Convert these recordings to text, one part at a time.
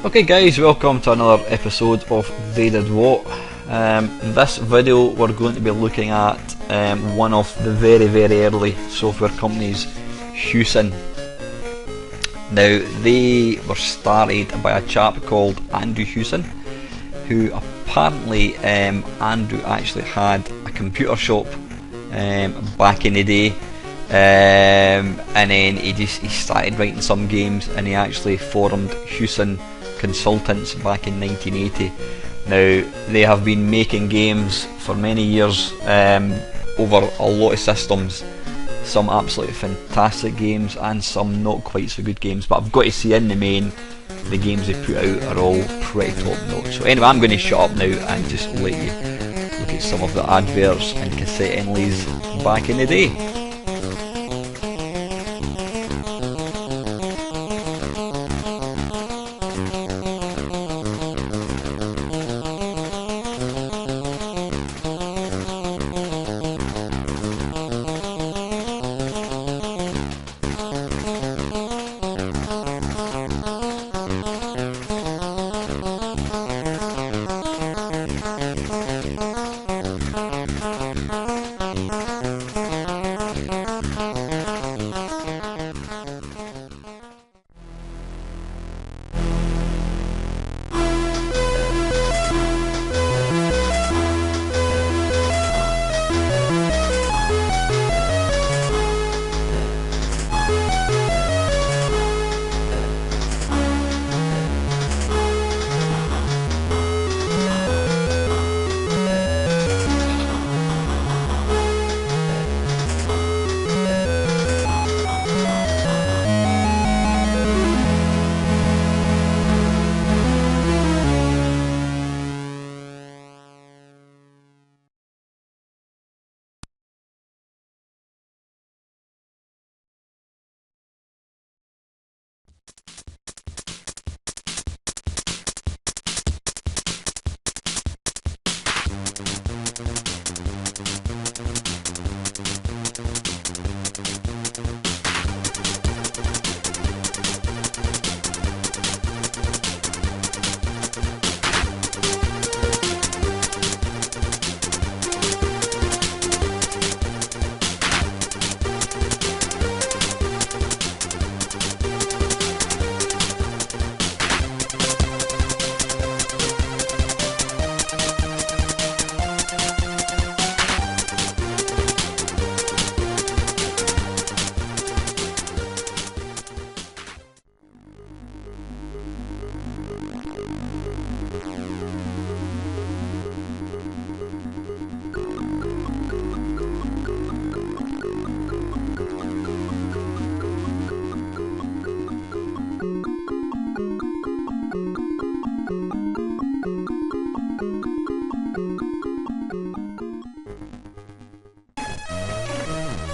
Okay guys, welcome to another episode of They Did What. In this video we're going to be looking at one of the very early software companies, Hewson. Now they were started by a chap called Andrew Hewson, who apparently Andrew actually had a computer shop back in the day, and then he started writing some games and he actually formed Hewson Consultants back in 1980. Now they have been making games for many years over a lot of systems, some absolutely fantastic games and some not quite so good games, but I've got to say in the main the games they put out are all pretty top notch. So anyway, I'm going to shut up now and just let you look at some of the adverts and cassette inlays back in the day.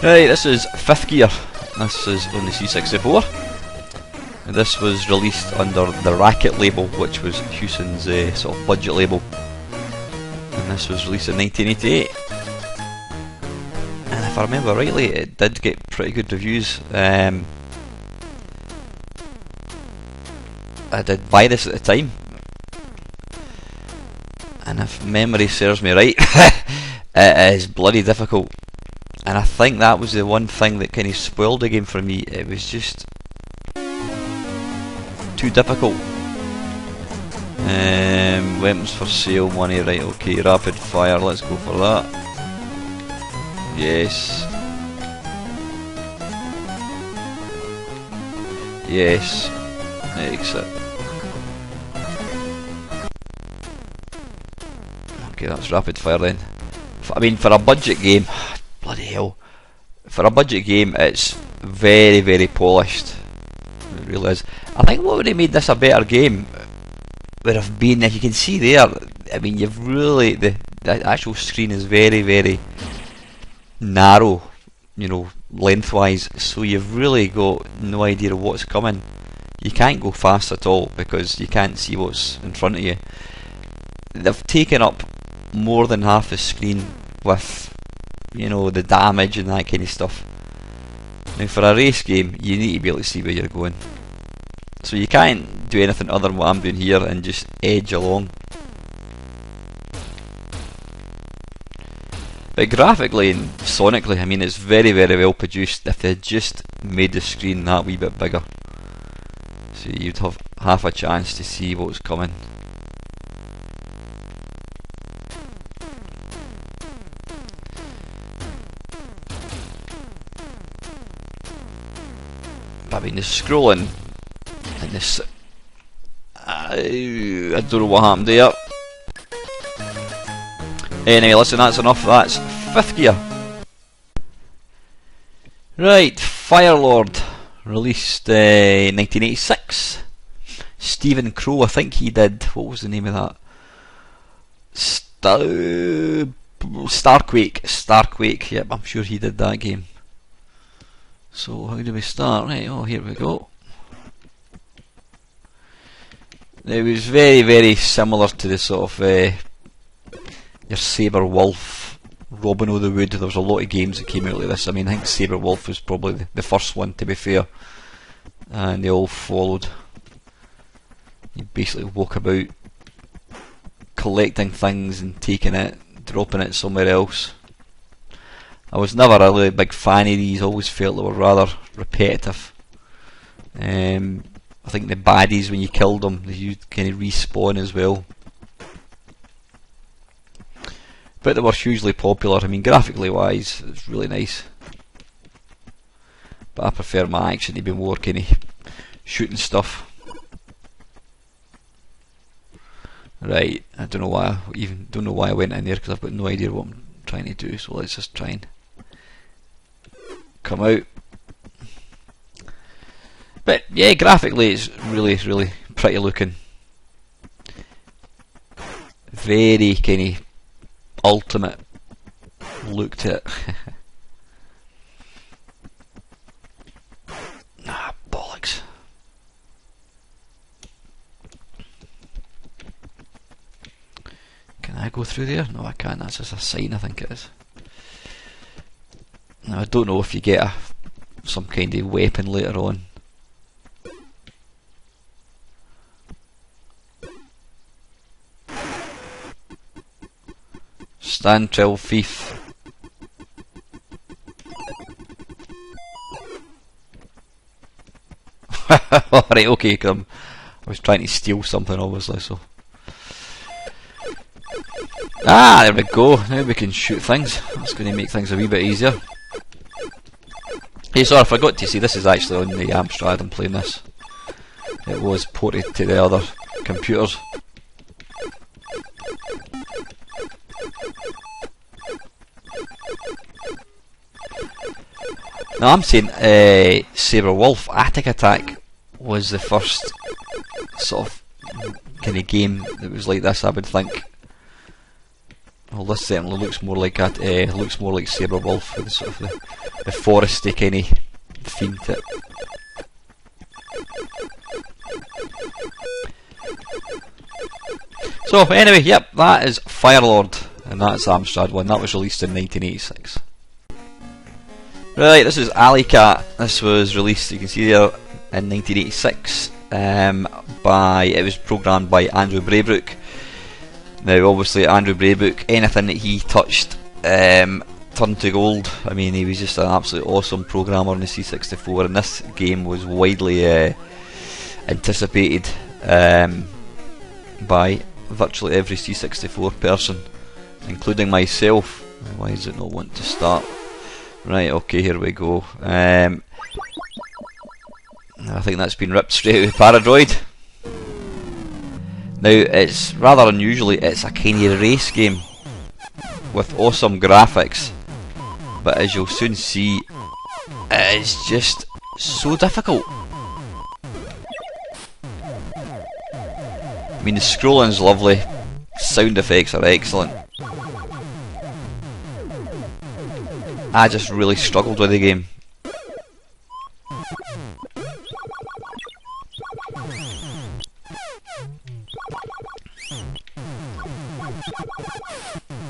Right, this is Fifth Gear. This is on the C64. And this was released under the Racket label, which was Hewson's sort of budget label. And this was released in 1988. And if I remember rightly, it did get pretty good reviews. I did buy this at the time. And if memory serves me right, it is bloody difficult. And I think that was the one thing that kind of spoiled the game for me. It was just too difficult. Weapons for sale, money, right, okay, rapid fire, let's go for that. Yes. Yes. Exit. Okay, that's rapid fire then. I mean, for a budget game, bloody hell. For a budget game, it's very polished. It really is. I think what would have made this a better game would have been, if you can see there, I mean, you've really, the actual screen is very narrow, you know, lengthwise, so you've really got no idea of what's coming. You can't go fast at all because you can't see what's in front of you. They've taken up more than half the screen with, you know, the damage and that kind of stuff. Now for a race game, you need to be able to see where you're going. So you can't do anything other than what I'm doing here and just edge along. But graphically and sonically, I mean, it's very, very well produced. If they had just made the screen that wee bit bigger, so you'd have half a chance to see what's coming. I mean, the scrolling and this, I don't know what happened there. Anyway, listen, that's enough. That's 5th gear. Right, Firelord, released 1986. Stephen Crow, I think he did. What was the name of that? Starquake. Yep, I'm sure he did that game. So how do we start? Right, oh, here we go. It was very, very similar to the sort of your Sabre Wolf, Robin o' the Wood. There was a lot of games that came out like this. I mean, I think Sabre Wolf was probably the first one, to be fair, and they all followed. You basically walk about collecting things and taking it, dropping it somewhere else. I was never a really big fan of these. Always felt they were rather repetitive. I think the baddies, when you killed them, they used kind of respawn as well. But they were hugely popular. I mean, graphically wise, it's really nice. But I prefer my action to be more kind of shooting stuff. Right, I don't know why. I went in there, because I've got no idea what I'm trying to do. So let's just try and come out. But yeah, graphically it's really, really pretty looking. Very kind of ultimate look to it. Ah, bollocks. Can I go through there? No, I can't. That's just a sign, I think it is. Now, I don't know if you get some kind of weapon later on. Stand trill thief. Alright, okay, I was trying to steal something, obviously, so. Ah, there we go. Now we can shoot things. That's going to make things a wee bit easier. Hey, sorry, I forgot to say this is actually on the Amstrad. I'm playing this. It was ported to the other computers. Now I'm saying Sabre Wolf Attic Attack was the first sort of kind of game that was like this, I would think. Well, this certainly looks more like Sabre Wolf, with sort of the foresty kind of theme to it. So anyway, yep, that is Firelord, and that's the Amstrad one. That was released in 1986. Right, this is Aliat. This was released, you can see there, in 1986. It was programmed by Andrew Braybrook. Now, obviously, Andrew Braybrook, anything that he touched turned to gold. I mean, he was just an absolutely awesome programmer on the C64, and this game was widely anticipated by virtually every C64 person, including myself. Why does it not want to start? Right, okay, here we go. I think that's been ripped straight out of Paradroid. Now, it's rather unusually, it's a kind of race game with awesome graphics, but as you'll soon see, it is just so difficult. I mean, the scrolling's lovely, sound effects are excellent. I just really struggled with the game.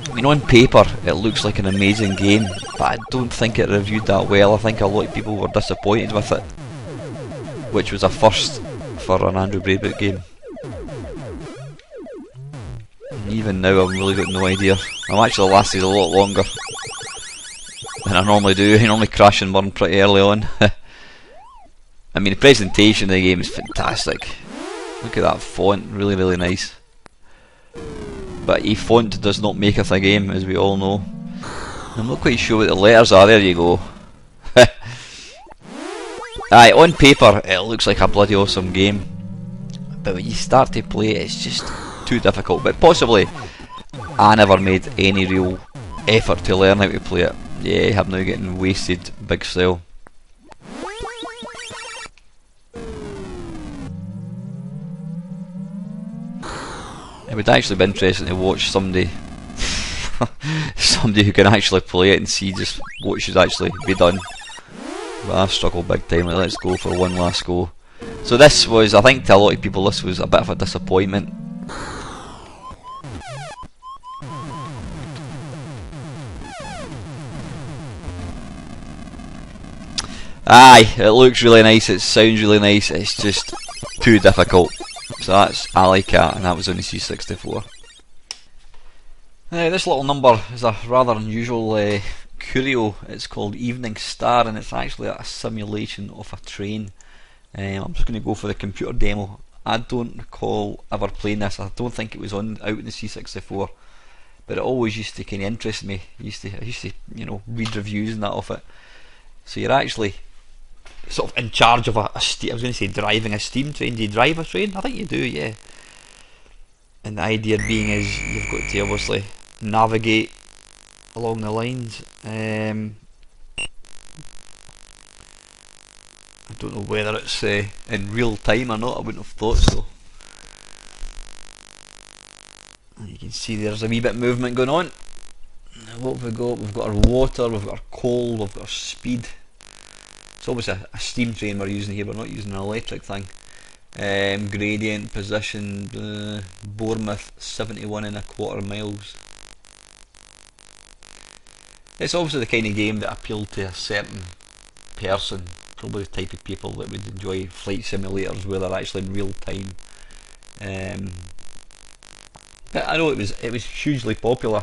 I mean, on paper it looks like an amazing game, but I don't think it reviewed that well. I think a lot of people were disappointed with it, which was a first for an Android Breakbook game. And even now I've really got no idea. I'm actually lasted a lot longer than I normally do. I normally crash and burn pretty early on. I mean, the presentation of the game is fantastic. Look at that font, really, really nice. But a font does not maketh a game, as we all know. I'm not quite sure what the letters are. There you go. Aye, on paper it looks like a bloody awesome game, but when you start to play it, it's just too difficult. But possibly I never made any real effort to learn how to play it. Yeah, I'm now getting wasted big style. It would actually be interesting to watch somebody somebody who can actually play it and see just what should actually be done. But I've struggled big time. Like, let's go for one last go. So this was, I think to a lot of people, this was a bit of a disappointment. Aye, it looks really nice, it sounds really nice, it's just too difficult. So that's Aliat, and that was on the C64. Now this little number is a rather unusual curio. It's called Evening Star, and it's actually a simulation of a train. I'm just going to go for the computer demo. I don't recall ever playing this. I don't think it was out in the C64, but it always used to kind of interest me. I used to read reviews and that of it. So you're actually sort of in charge of I was going to say driving a steam train. Do you drive a train? I think you do, yeah. And the idea being is you've got to obviously navigate along the lines. I don't know whether it's in real time or not. I wouldn't have thought so. And you can see there's a wee bit of movement going on. What have we got? We've got our water, we've got our coal, we've got our speed. It's obviously a steam train we're using here, we're not using an electric thing. Gradient, position, Bournemouth, 71.25 miles. It's obviously the kind of game that appealed to a certain person, probably the type of people that would enjoy flight simulators where they're actually in real time. But I know it was hugely popular.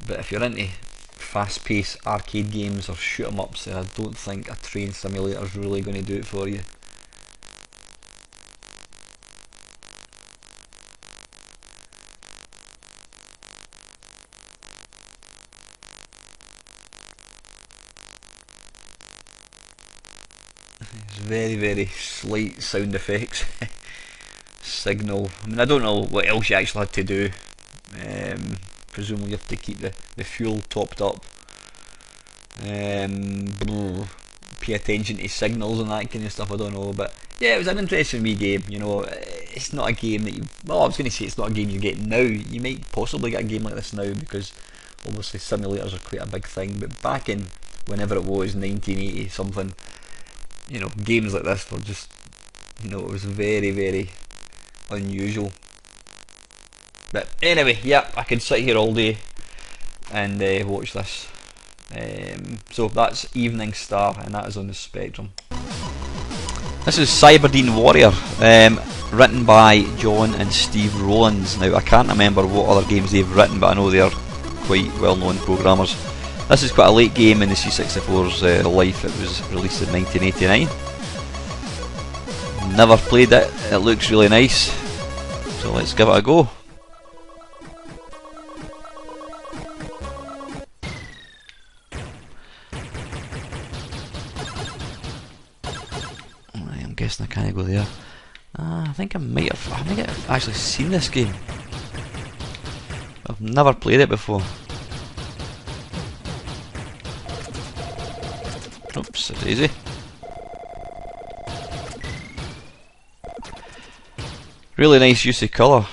But if you're into fast-paced arcade games or shoot-em-ups, then I don't think a train simulator is really going to do it for you. It's very, very slight sound effects. Signal. I mean, I don't know what else you actually had to do. Presumably you have to keep the fuel topped up. Pay attention to signals and that kind of stuff, I don't know. But yeah, it was an interesting wee game, you know. It's not a game that I was going to say it's not a game you get now. You might possibly get a game like this now because obviously simulators are quite a big thing. But back in whenever it was, 1980 something, you know, games like this were just, you know, it was very, very unusual. But anyway, yeah, I could sit here all day and watch this. So that's Evening Star, and that is on the Spectrum. This is Cyberdyne Warrior, written by John and Steve Rowlands. Now I can't remember what other games they've written, but I know they're quite well known programmers. This is quite a late game in the C64's life. It was released in 1989. Never played it, it looks really nice, so let's give it a go. I'm guessing I can't go there. I think I've actually seen this game. I've never played it before. Oops, it's easy. Really nice use of colour.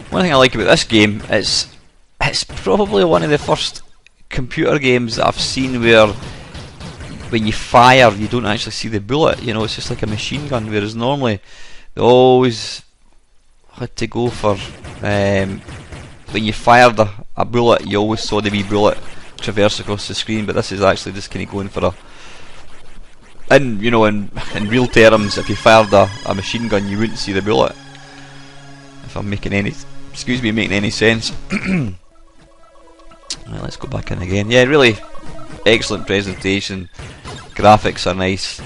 One thing I like about this game is it's probably one of the first computer games that I've seen where when you fire you don't actually see the bullet, you know, it's just like a machine gun, whereas normally they always had to go for when you fired a bullet you always saw the wee bullet traverse across the screen, but this is actually just kind of going for a... In real terms, if you fired a machine gun, you wouldn't see the bullet. If I'm making any sense. Right, let's go back in again. Yeah, really excellent presentation. Graphics are nice.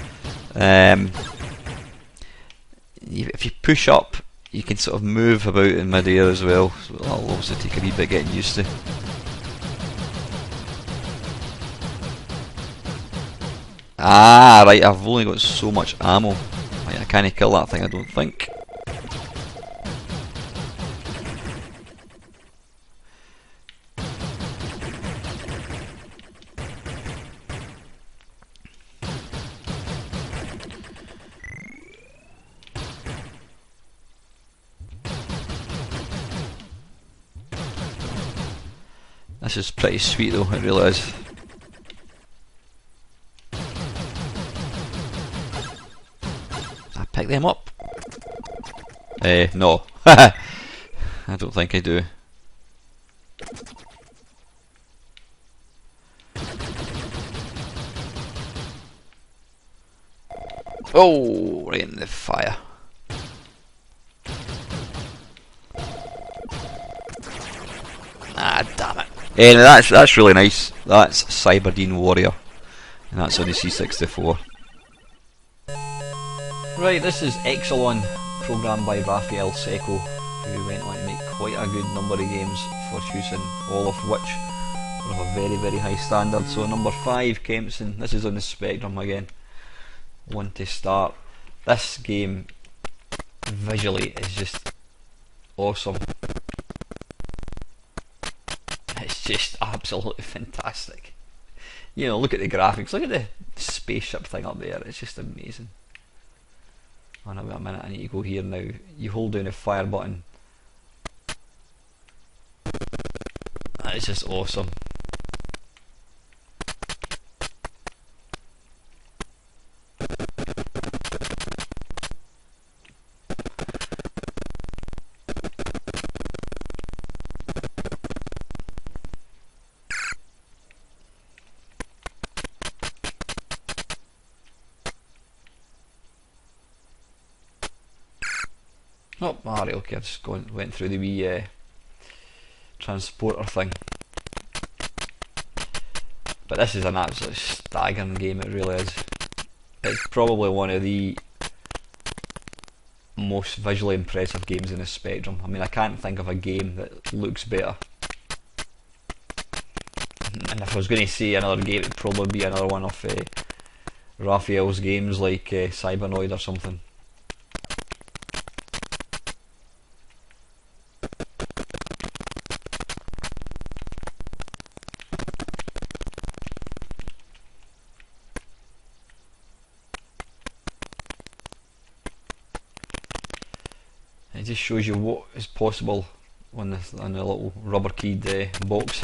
If you push up, you can sort of move about in mid-air as well, so that'll also take a wee bit getting used to. Ah, right, I've only got so much ammo. Right, I can't kill that thing, I don't think. This is pretty sweet though, it really is. I pick them up? No. I don't think I do. Oh, right in the fire. Ah, damn it. Anyway, that's really nice. That's Cyberdyne Warrior, and that's on the C64. Right, this is Exelon, programmed by Raphael Secco, who went on to make quite a good number of games for Hewson, all of which are of a very, very high standard. So number 5, Kempson. This is on the Spectrum again. One to start. This game visually is just awesome. It's just absolutely fantastic. You know, look at the graphics, look at the spaceship thing up there, it's just amazing. Oh no, wait a minute, I need to go here now. You hold down the fire button. That is just awesome. Oh, alright, okay, I just went through the wee transporter thing. But this is an absolute staggering game, it really is. It's probably one of the most visually impressive games in the Spectrum. I mean, I can't think of a game that looks better. And if I was going to say another game, it'd probably be another one of Raphael's games like Cybernoid or something. It just shows you what is possible on the little rubber keyed box.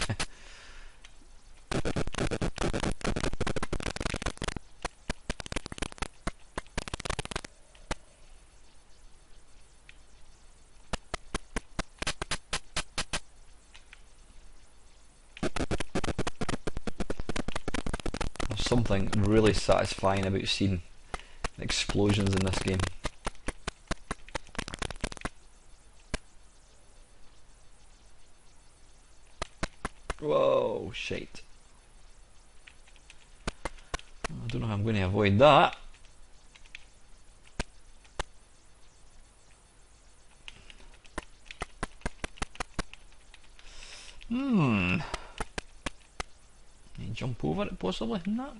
There's something really satisfying about seeing explosions in this game. Whoa, shite. I don't know how I'm going to avoid that. Can you jump over it possibly? No.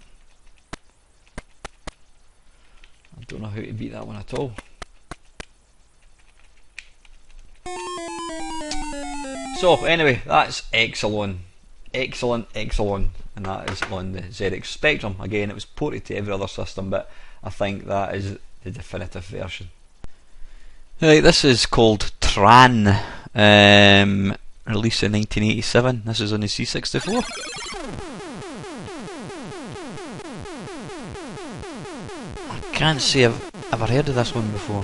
I don't know how to beat that one at all. So anyway, that's Exelon. Excellent, and that is on the ZX Spectrum. Again, it was ported to every other system, but I think that is the definitive version. Right, this is called Tran, released in 1987. This is on the C64. I can't say I've ever heard of this one before.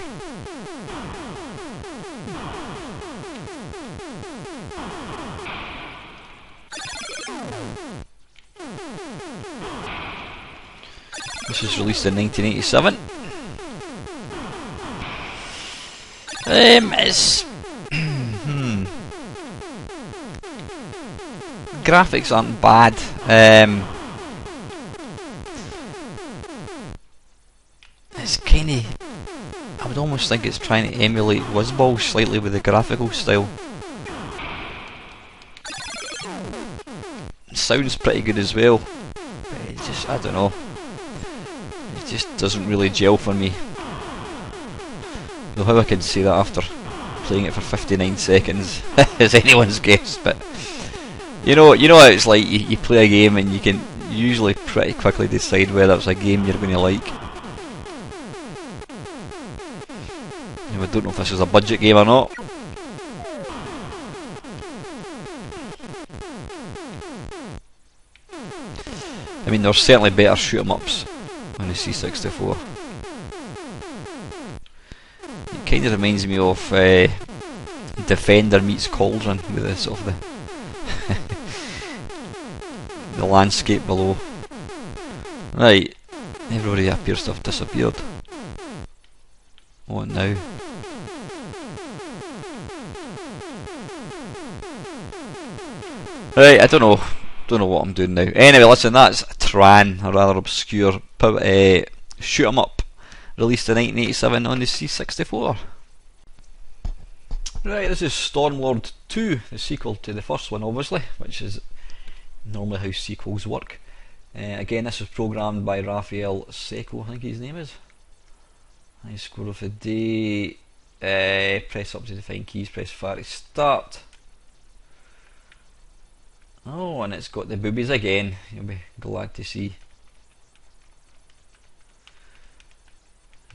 This was released in 1987. It's graphics aren't bad. It's kinda, I would almost think it's trying to emulate Whizzball slightly with the graphical style. It sounds pretty good as well, but it just, I don't know, it just doesn't really gel for me. Though how I could say that after playing it for 59 seconds is anyone's guess, but you know how it's like, you play a game and you can usually pretty quickly decide whether it's a game you're going to like. I don't know if this is a budget game or not. I mean, there's certainly better shoot 'em ups on the C64. It kind of reminds me of Defender meets Cauldron with the sort of the landscape below. Right, everybody appears to have disappeared. What now? Right, I don't know what I'm doing now. Anyway, listen, that's Tran, a rather obscure shoot 'em up, released in 1987 on the C64. Right, this is Stormlord 2, the sequel to the first one, obviously, which is normally how sequels work. Again, this was programmed by Raphael Secco, I think his name is. High score of the day. Press up to define keys, press fire to start. Oh, and it's got the boobies again, you'll be glad to see.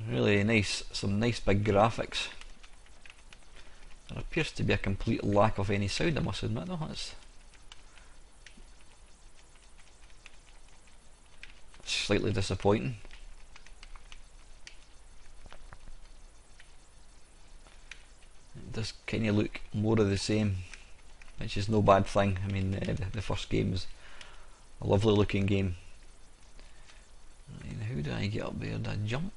Really nice, some nice big graphics. There appears to be a complete lack of any sound, I must admit though. That's slightly disappointing. It does kind of look more of the same, which is no bad thing. I mean, the first game is a lovely looking game. Right, how do I get up there? Do I jump?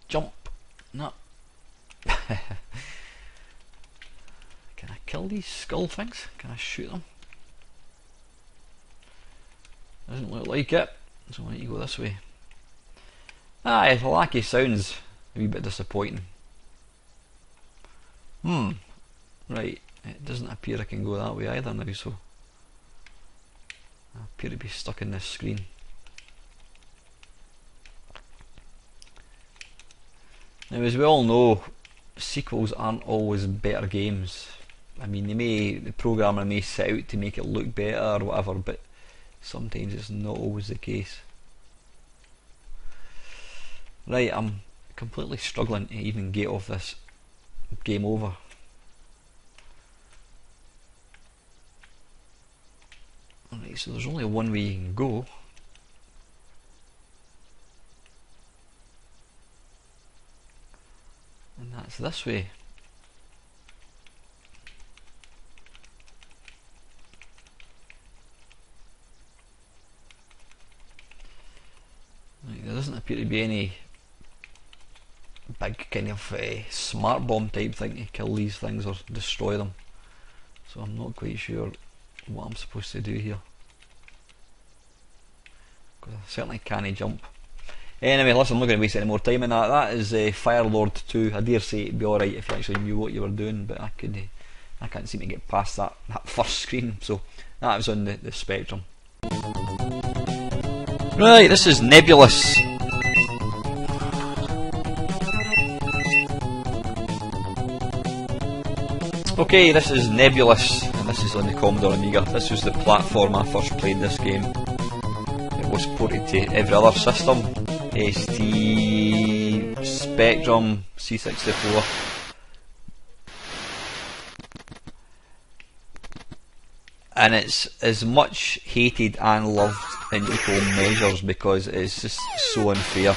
Jump! No. Can I kill these skull things? Can I shoot them? Doesn't look like it, so I need to go this way. Aye, the lackey sounds a wee bit disappointing. Right, it doesn't appear I can go that way either now, so I appear to be stuck in this screen. Now, as we all know, sequels aren't always better games. I mean, the programmer may set out to make it look better or whatever, but sometimes it's not always the case. Right, I'm completely struggling to even get off this game over. Alright, so there's only one way you can go. And that's this way. Right, there doesn't appear to be any big kind of smart bomb type thing to kill these things or destroy them, so I'm not quite sure what I'm supposed to do here, because I certainly can't jump. Anyway, listen, I'm not going to waste any more time on that. That is Firelord 2. I dare say it'd be alright if you actually knew what you were doing, but I can't seem to get past that first screen. So that was on the Spectrum. Right, this is Nebulous. Okay, this is Nebulous, and this is on the Commodore Amiga. This was the platform I first played this game. It was ported to every other system. ST, Spectrum, C64. And it's as much hated and loved in equal measures because it's just so unfair.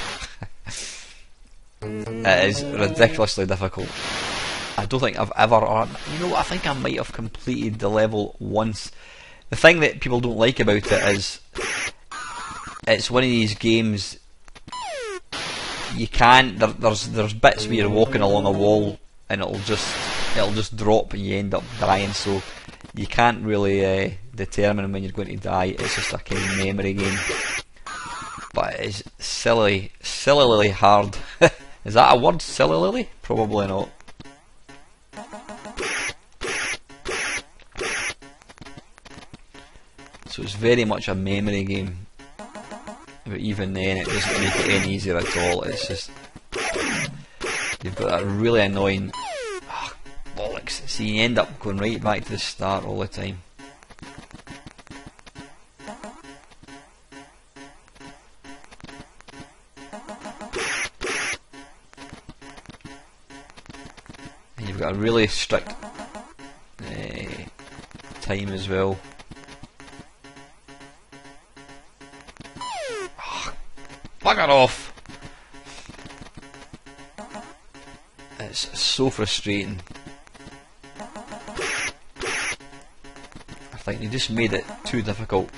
It is ridiculously difficult. I don't think I've ever, or you know what, I think I might have completed the level once. The thing that people don't like about it is it's one of these games you can't, there's bits where you're walking along a wall and it'll just drop and you end up dying, so you can't really determine when you're going to die. It's just a kind of memory game, but it is sillily hard. Is that a word, sillily? Probably not. So it's very much a memory game, but even then it doesn't make it any easier at all. It's just, you've got that really annoying bollocks. See, you end up going right back to the start all the time. And you've got a really strict time as well. Bugger off! It's so frustrating. I think they just made it too difficult.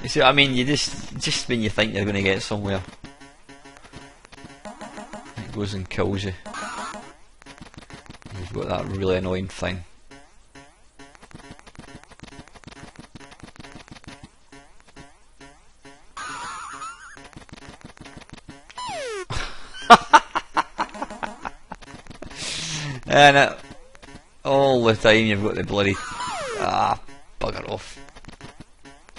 You see what I mean? You just when you think you're going to get somewhere, it goes and kills you. You've got that really annoying thing. And all the time you've got the bloody bugger off.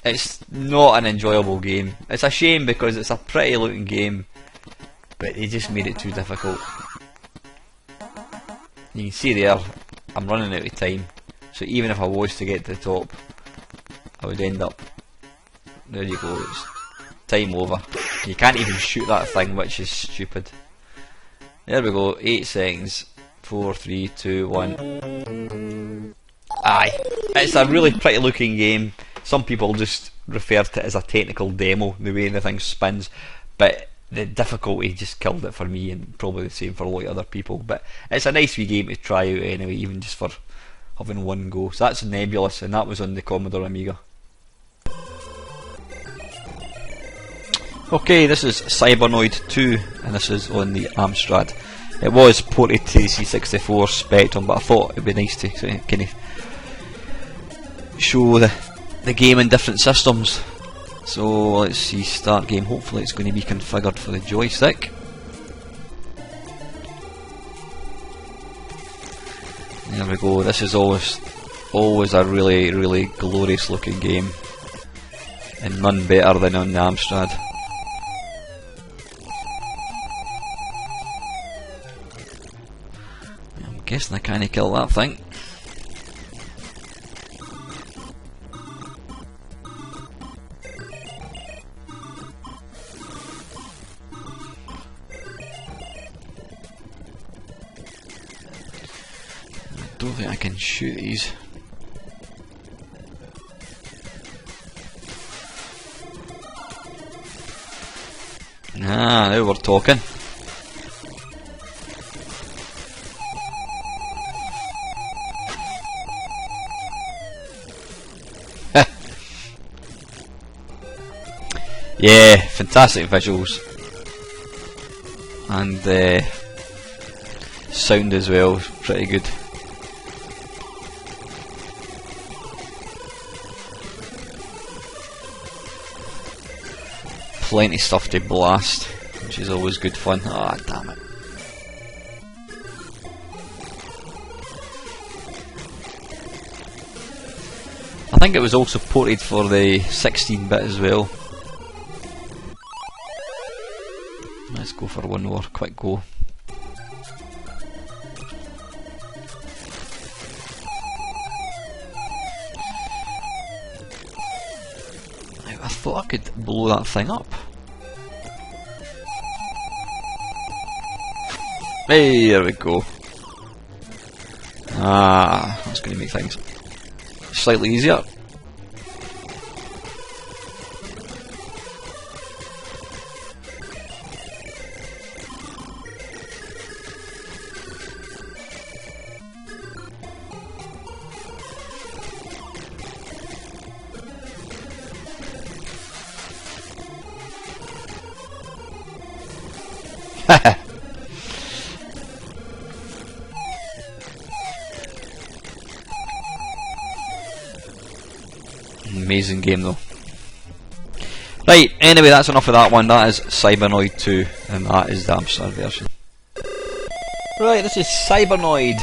It's not an enjoyable game. It's a shame because it's a pretty looking game, but they just made it too difficult. You can see there, I'm running out of time, so even if I was to get to the top, I would end up, there you go, it's time over. You can't even shoot that thing, which is stupid. There we go, 8 seconds, 4, 3, 2, 1. Aye, it's a really pretty looking game. Some people just refer to it as a technical demo, the way the thing spins, but the difficulty just killed it for me, and probably the same for a lot of other people. But it's a nice wee game to try out anyway, even just for having one go. So that's Nebulous, and that was on the Commodore Amiga. Okay, this is Cybernoid 2, and this is on the Amstrad. It was ported to the C64 Spectrum, but I thought it'd be nice to kind of show the game in different systems. So let's see, start game. Hopefully it's going to be configured for the joystick. There we go. This is always a really glorious looking game, and none better than on the Amstrad. I'm guessing I can't kill that thing. I don't think I can shoot these. Ah, now we're talking. Yeah, fantastic visuals. And sound as well, pretty good. Plenty stuff to blast, which is always good fun. Ah, damn it. I think it was also ported for the 16-bit as well. Let's go for one more quick go. I thought I could blow that thing up. Hey, there we go. Ah, that's going to make things slightly easier. Amazing game though. Right, anyway, that's enough of that one. That is Cybernoid 2, and that is the Amstrad version. Right, this is Cybernoid,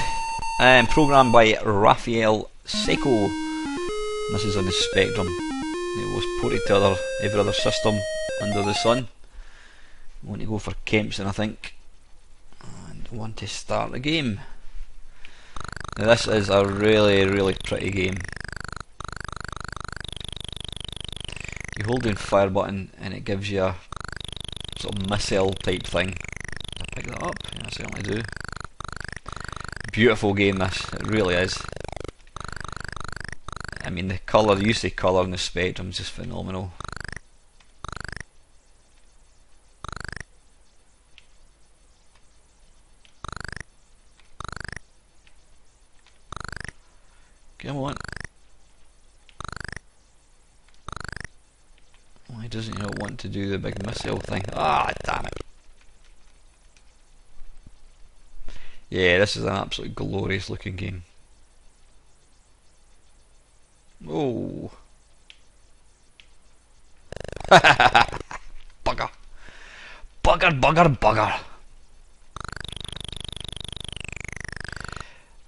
programmed by Raphael Seco. This is on the Spectrum. It was ported to every other system under the sun. I want to go for Kempson, I think, and want to start the game. Now this is a really pretty game. You hold down fire button and it gives you a sort of missile type thing. Did I pick that up? Yeah, I certainly do. Beautiful game this, it really is. I mean the colour, the use of colour in the Spectrum is just phenomenal. Come on. Why doesn't he not want to do the big missile thing? Ah, damn it. Yeah, this is an absolutely glorious looking game. Oh. Bugger. Bugger.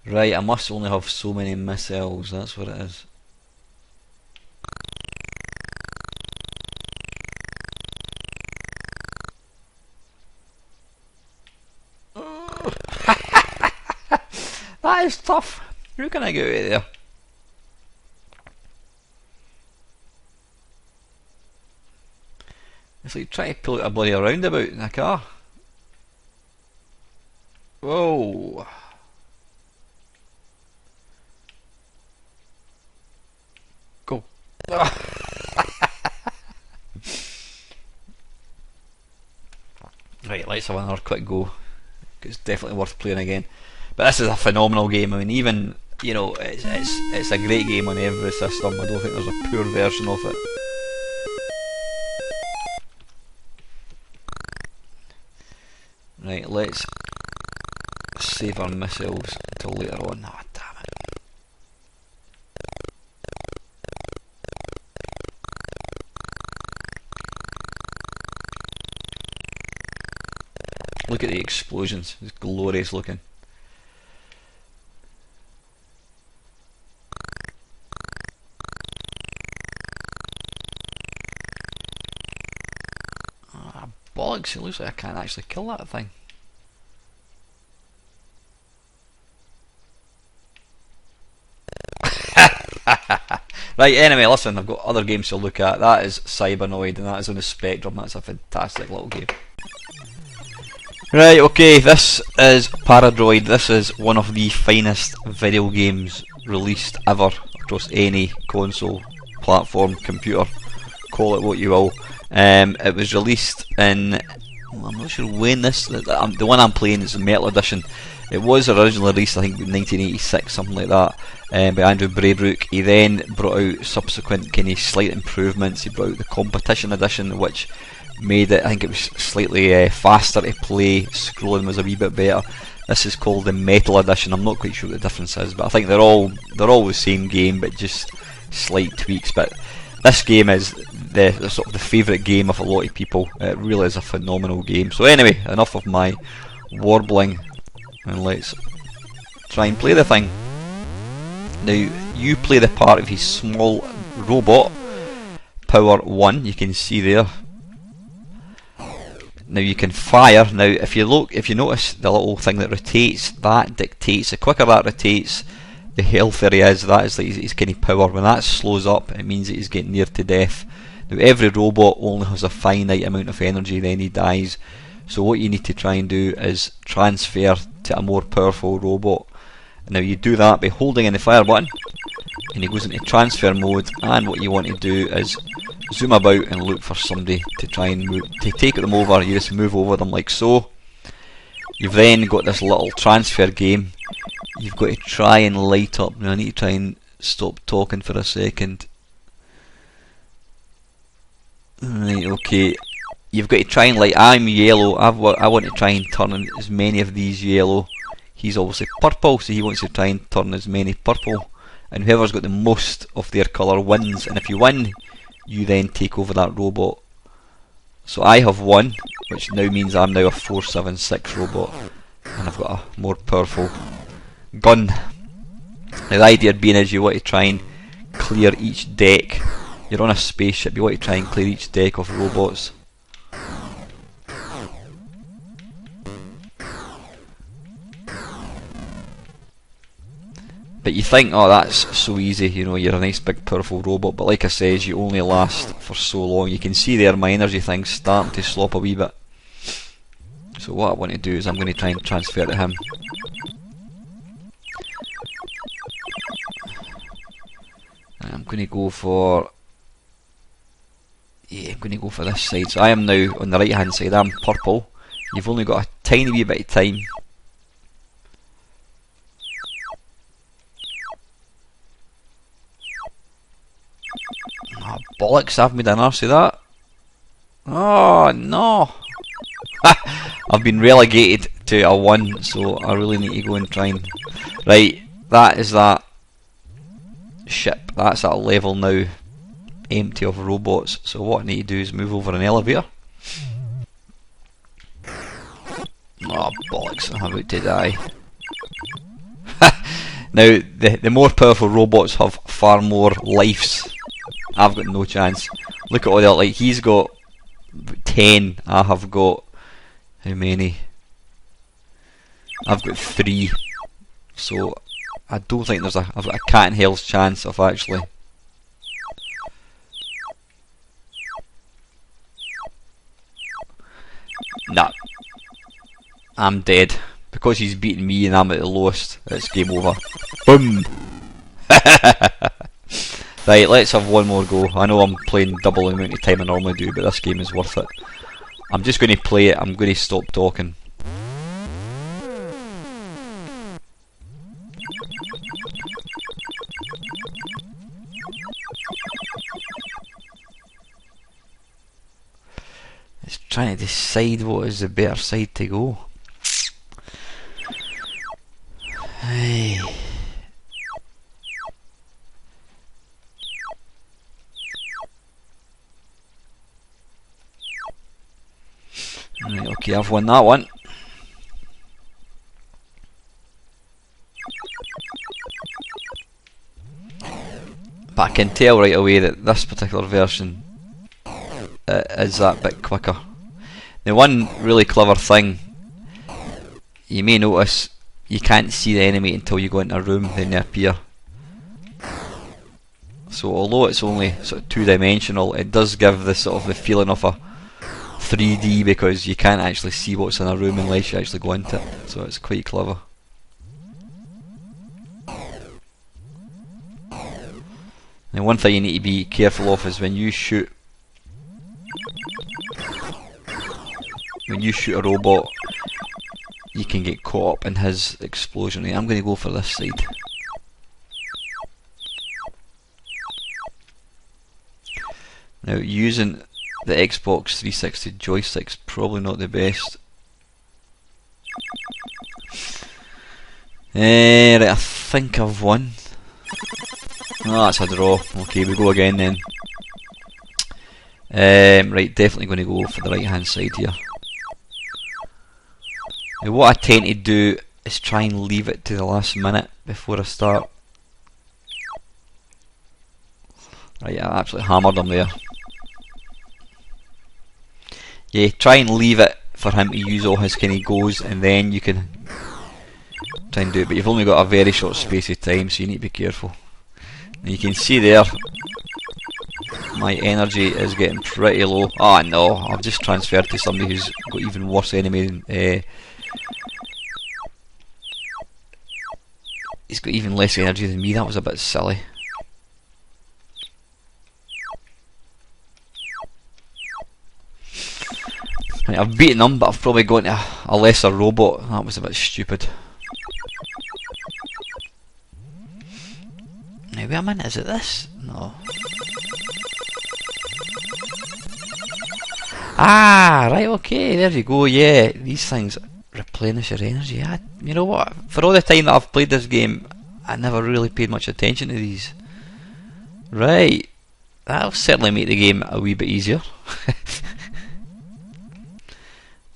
Right, I must only have so many missiles, that's what it is. That is tough. How can I get out of there? It's like trying to pull out a bloody roundabout in a car. Whoa. Go. Right, let's have another quick go. It's definitely worth playing again. But this is a phenomenal game. I mean, even, you know, it's a great game on every system. I don't think there's a poor version of it. Right, let's save our missiles until later on. Ah, damn it. Look at the explosions, it's glorious looking. Ah, bollocks, it looks like I can't actually kill that thing. Right, anyway, listen, I've got other games to look at. That is Cybernoid, and that is on the Spectrum. That's a fantastic little game. Right, okay, this is Paradroid. This is one of the finest video games released ever across any console, platform, computer, call it what you will. It was released in, well, I'm not sure when this, the one I'm playing is the Metal Edition. It was originally released, I think, in 1986, something like that, by Andrew Braybrook. He then brought out subsequent kind of slight improvements. He brought out the Competition Edition, which made it, I think it was slightly faster to play, scrolling was a wee bit better. This is called the Metal Edition. I'm not quite sure what the difference is, but I think they're all the same game, but just slight tweaks. But this game is the sort of the favourite game of a lot of people. It really is a phenomenal game. So anyway, enough of my warbling, and let's try and play the thing. Now, you play the part of his small robot, Power 1, you can see there. Now you can fire. Now if you notice the little thing that rotates, that dictates, the quicker that rotates, the healthier he is. That is like his kind of power. When that slows up, it means that he's getting near to death. Now every robot only has a finite amount of energy, then he dies. So what you need to try and do is transfer to a more powerful robot. Now you do that by holding in the fire button, and he goes into transfer mode, and what you want to do is zoom about and look for somebody to try and move, to take them over. You just move over them like so. You've then got this little transfer game. You've got to try and light up. Now I need to try and stop talking for a second. Right, okay. You've got to try and light. I'm yellow. I want to try and turn as many of these yellow. He's obviously purple, so he wants to try and turn as many purple. And whoever's got the most of their colour wins. And if you win, you then take over that robot. So I have won, which now means I'm now a 476 robot, and I've got a more powerful gun. Now the idea being is you want to try and clear each deck. You're on a spaceship, you want to try and clear each deck of robots. But you think, oh, that's so easy, you know, you're a nice big powerful robot, but like I says, you only last for so long. You can see there my energy thing's starting to slop a wee bit. So what I want to do is I'm going to try and transfer to him. I'm going to go for... yeah, I'm going to go for this side. So I am now on the right hand side, I'm purple. You've only got a tiny wee bit of time. Oh, bollocks, I've made an arse of that. Oh no! I've been relegated to a 1, so I really need to go and try and... right, that is that ship. That's at a level now empty of robots. So what I need to do is move over an elevator. Oh bollocks, I'm about to die. Now, the more powerful robots have far more lives. I've got no chance. Look at all that, like, he's got 10, I have got... how many? I've got 3. So, I don't think there's I've got a cat in hell's chance of actually... nah. I'm dead. Because he's beaten me and I'm at the lowest, it's game over. Boom! Right, let's have one more go. I know I'm playing double the amount of time I normally do, but this game is worth it. I'm just going to play it, I'm going to stop talking. It's trying to decide what is the better side to go. Hey. Right, okay, I've won that one. But I can tell right away that this particular version is that bit quicker. Now, one really clever thing, you may notice you can't see the enemy until you go into a room, then they appear. So although it's only sort of two-dimensional, it does give the sort of the feeling of a 3D, because you can't actually see what's in a room unless you actually go into it. So it's quite clever. Now, one thing you need to be careful of is when you shoot a robot, you can get caught up in his explosion. I'm going to go for this side. Now, using the Xbox 360 joystick's probably not the best. Right, I think I've won. Oh, that's a draw. Okay, we go again then. Right, definitely going to go for the right hand side here. Now, what I tend to do is try and leave it to the last minute before I start. Right, I absolutely hammered him there. Yeah, try and leave it for him to use all his kind of goes, and then you can try and do it. But you've only got a very short space of time, so you need to be careful. And you can see there, my energy is getting pretty low. Oh no, I've just transferred to somebody who's got even worse enemy than, He's got even less energy than me, that was a bit silly. Right, I've beaten him, but I've probably gone to a lesser robot. That was a bit stupid. Now, wait a minute, is it this? No. Ah, right, okay, there you go, yeah. These things replenish your energy. You know what? For all the time that I've played this game, I never really paid much attention to these. Right. That'll certainly make the game a wee bit easier.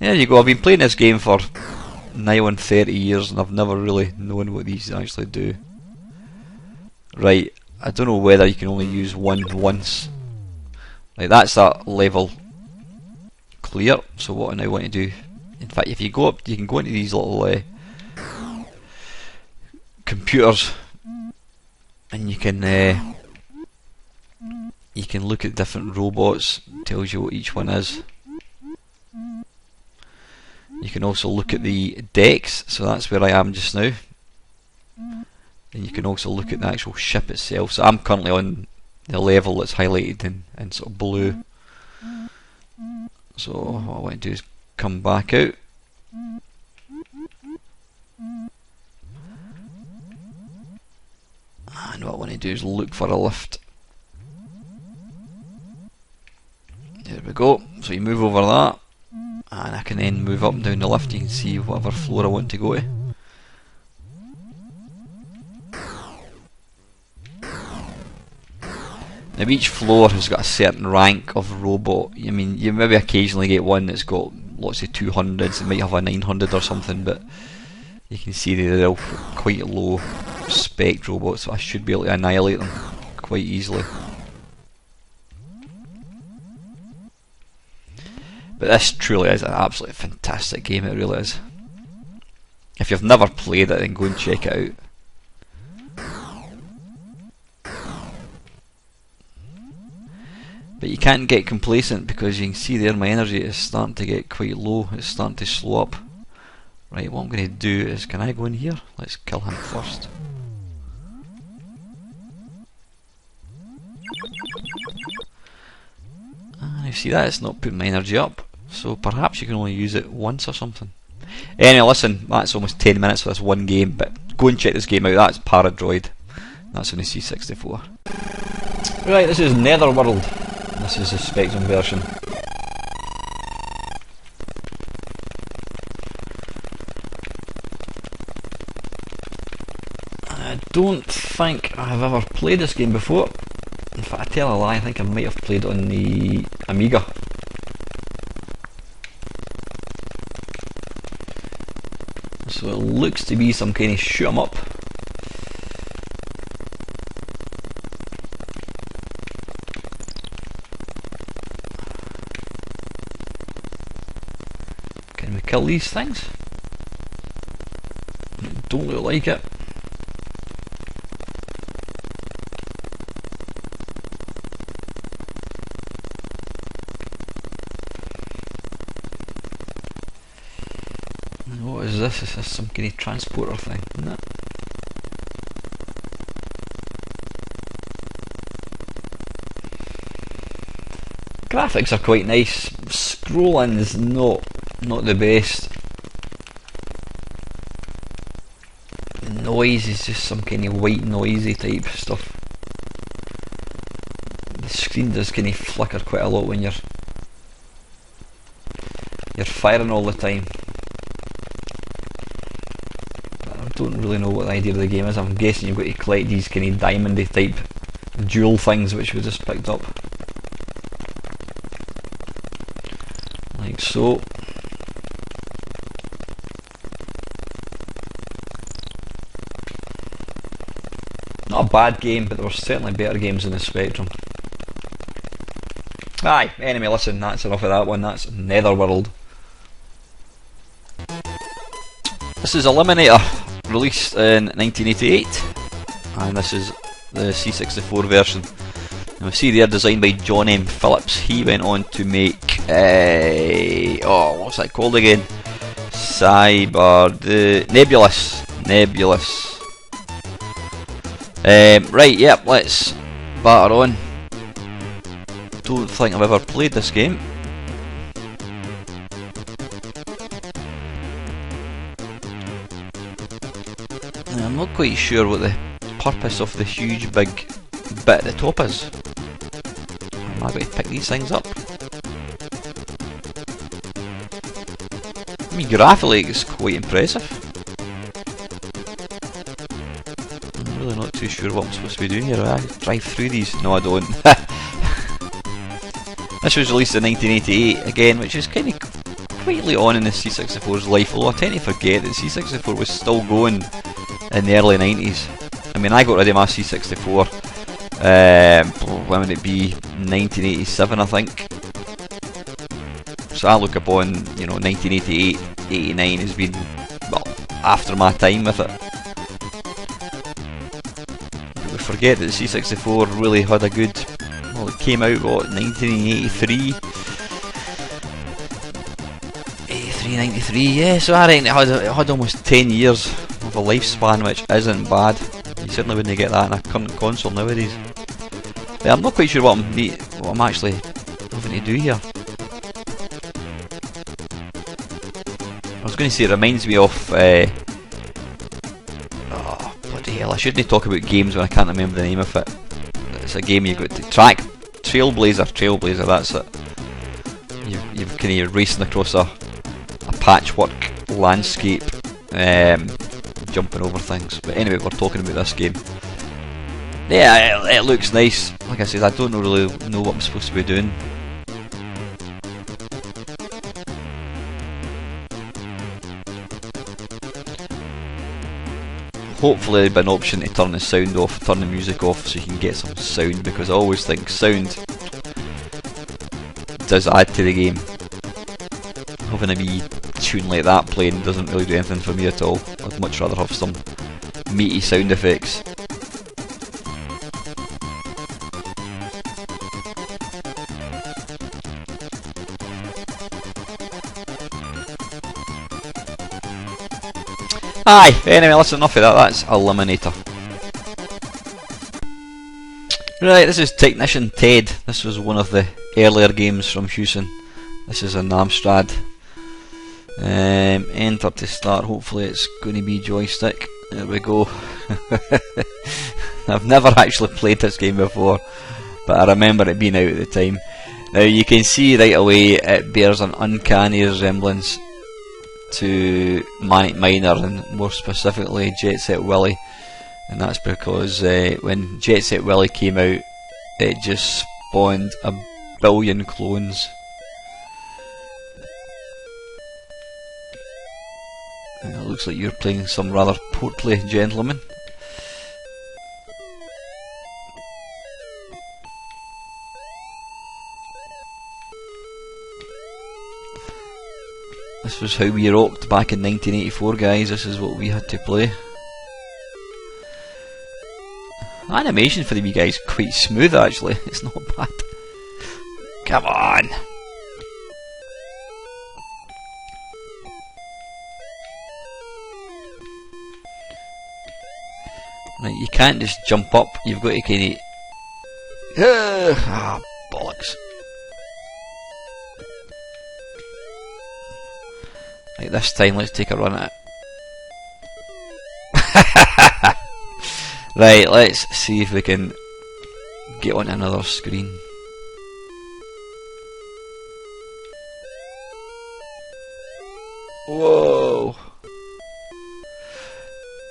There you go, I've been playing this game for nigh on 30 years and I've never really known what these actually do. Right, I don't know whether you can only use one once. Right, that's that level clear, so what I now want to do, in fact if you go up, you can go into these little computers and you can look at different robots, it tells you what each one is. You can also look at the decks, so that's where I am just now. And you can also look at the actual ship itself. So I'm currently on the level that's highlighted in sort of blue. So what I want to do is come back out. And what I want to do is look for a lift. There we go. So you move over that. And I can then move up and down the lift. You can see whatever floor I want to go to. Now each floor has got a certain rank of robot. I mean, you maybe occasionally get one that's got lots of 200s, it might have a 900 or something, but you can see they're all quite low spec robots, so I should be able to annihilate them quite easily. But this truly is an absolutely fantastic game, it really is. If you've never played it, then go and check it out. But you can't get complacent because you can see there my energy is starting to get quite low, it's starting to slow up. Right, what I'm going to do is, can I go in here? Let's kill him first. And you see that, it's not putting my energy up. So perhaps you can only use it once or something. Anyway, listen, that's almost 10 minutes for this one game, but go and check this game out. That's Paradroid. That's on the C64. Right, this is Netherworld. This is the Spectrum version. I don't think I've ever played this game before. In fact, I tell a lie, I think I might have played it on the Amiga. So it looks to be some kind of shoot 'em up. Can we kill these things? Don't look like it. What is this? Is this some kind of transporter thing? No. Graphics are quite nice. Scrolling is not the best. The noise is just some kind of white noisy type stuff. The screen does kind of flicker quite a lot when you're firing all the time. I don't really know what the idea of the game is. I'm guessing you've got to collect these kind of diamondy type jewel things which we just picked up. Like so. Not a bad game, but there were certainly better games in the Spectrum. Aye, anyway, listen, that's enough of that one. That's Netherworld. This is Eliminator, released in 1988, and this is the C64 version. And we see there, designed by John M. Phillips. He went on to make what's that called again? Nebulous. Right, yep, let's batter on. Don't think I've ever played this game. I'm not quite sure what the purpose of the huge big bit at the top is. Am I going to pick these things up? I mean, graphically it's quite impressive. I'm really not too sure what I'm supposed to be doing here. I drive through these. No, I don't. This was released in 1988 again, which is kind of quite late on in the C64's life, although I tend to forget that the C64 was still going in the early 90s. I mean, I got rid of my C64 when would it be? 1987, I think. So I look upon, you know, 1988, 89 as being, well, after my time with it. But we forget that the C64 really had a good, well, it came out, what, 1983? 83, 93, yeah, so I reckon it had almost 10 years of a lifespan, which isn't bad. You certainly wouldn't get that in a current console nowadays. Yeah, I'm not quite sure what I'm actually having to do here. I was going to say it reminds me of oh bloody hell, I shouldn't talk about games when I can't remember the name of it. It's a game you've got to track. Trailblazer, that's it. You're kind of racing across a patchwork landscape, jumping over things. But anyway, we're talking about this game. Yeah, it looks nice. Like I said, I don't really know what I'm supposed to be doing. Hopefully there'll be an option to turn the sound off, turn the music off, so you can get some sound, because I always think sound does add to the game. Having a wee tune like that playing doesn't really do anything for me at all. I'd much rather have some meaty sound effects. Aye, anyway, listen, enough of that, that's Eliminator. Right, this is Technician Ted. This was one of the earlier games from Hewson. This is an Amstrad. Enter to start, hopefully it's going to be joystick. There we go. I've never actually played this game before, but I remember it being out at the time. Now you can see right away it bears an uncanny resemblance to Manic Miner, and more specifically Jet Set Willy, and that's because when Jet Set Willy came out it just spawned a billion clones. And it looks like you're playing some rather portly gentleman. This was how we rocked back in 1984, guys. This is what we had to play. Animation for the wee guys quite smooth, actually. It's not bad. Come on. Right, you can't just jump up. You've got to kind of... ah, bollocks. Right, this time let's take a run at it. Right, let's see if we can get on another screen. Whoa!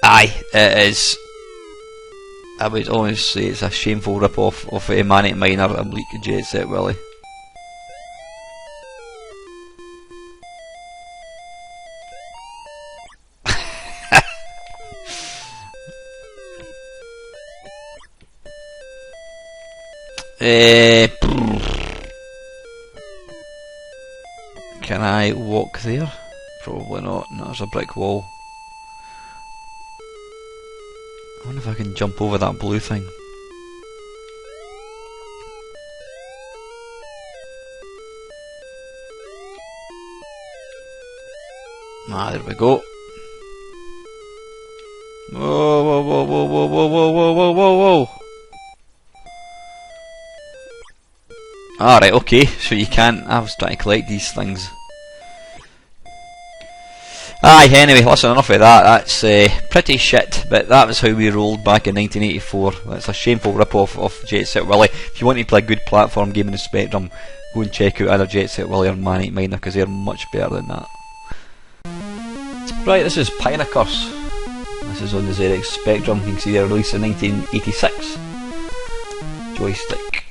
Aye, it is. I would almost say it's a shameful rip-off of Manic Miner and Bleak Jet Set Willy. Can I walk there? Probably not. No, there's a brick wall. I wonder if I can jump over that blue thing. Ah, there we go. Whoa, whoa, whoa, whoa, whoa, whoa, whoa, whoa, whoa, Alright, okay, so you can't. I was trying to collect these things. Aye, anyway, listen, enough of that. That's pretty shit, but that was how we rolled back in 1984. That's a shameful rip-off of Jet Set Willy. If you want to play a good platform game in the Spectrum, go and check out either Jet Set Willy or Manic Miner, because they're much better than that. Right, this is Pyracurse. This is on the ZX Spectrum. You can see they're released in 1986. Joystick.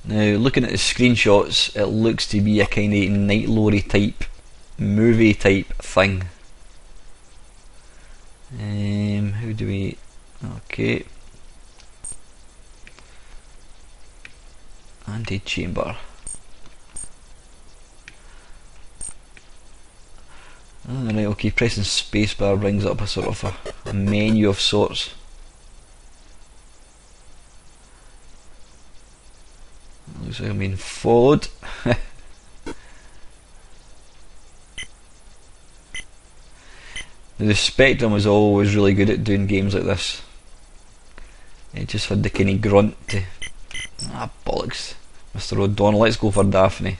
Now, looking at the screenshots, it looks to be a kind of Night Lorry type, movie type thing. How do we... okay. Anti-chamber. Alright, okay, pressing spacebar brings up a sort of a menu of sorts. Looks like I'm being followed. The Spectrum was always really good at doing games like this. It just had the kind of grunt to... ah, bollocks. Mr. O'Donnell, let's go for Daphne.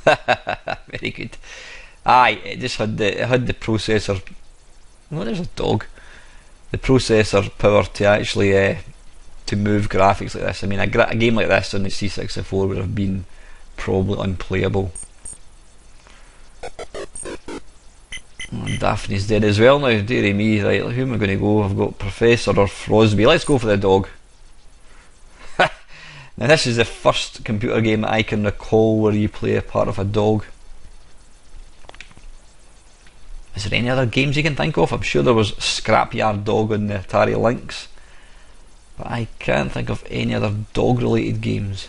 Very good. Aye, it just had the processor... oh, there's a dog. The processor power to actually to move graphics like this. I mean, a game like this on the C64 would have been probably unplayable. Oh, Daphne's dead as well now, dearie me. Right, who am I going to go? I've got Professor or Frosby. Let's go for the dog. Now this is the first computer game I can recall where you play a part of a dog. Is there any other games you can think of? I'm sure there was Scrapyard Dog on the Atari Lynx, but I can't think of any other dog related games.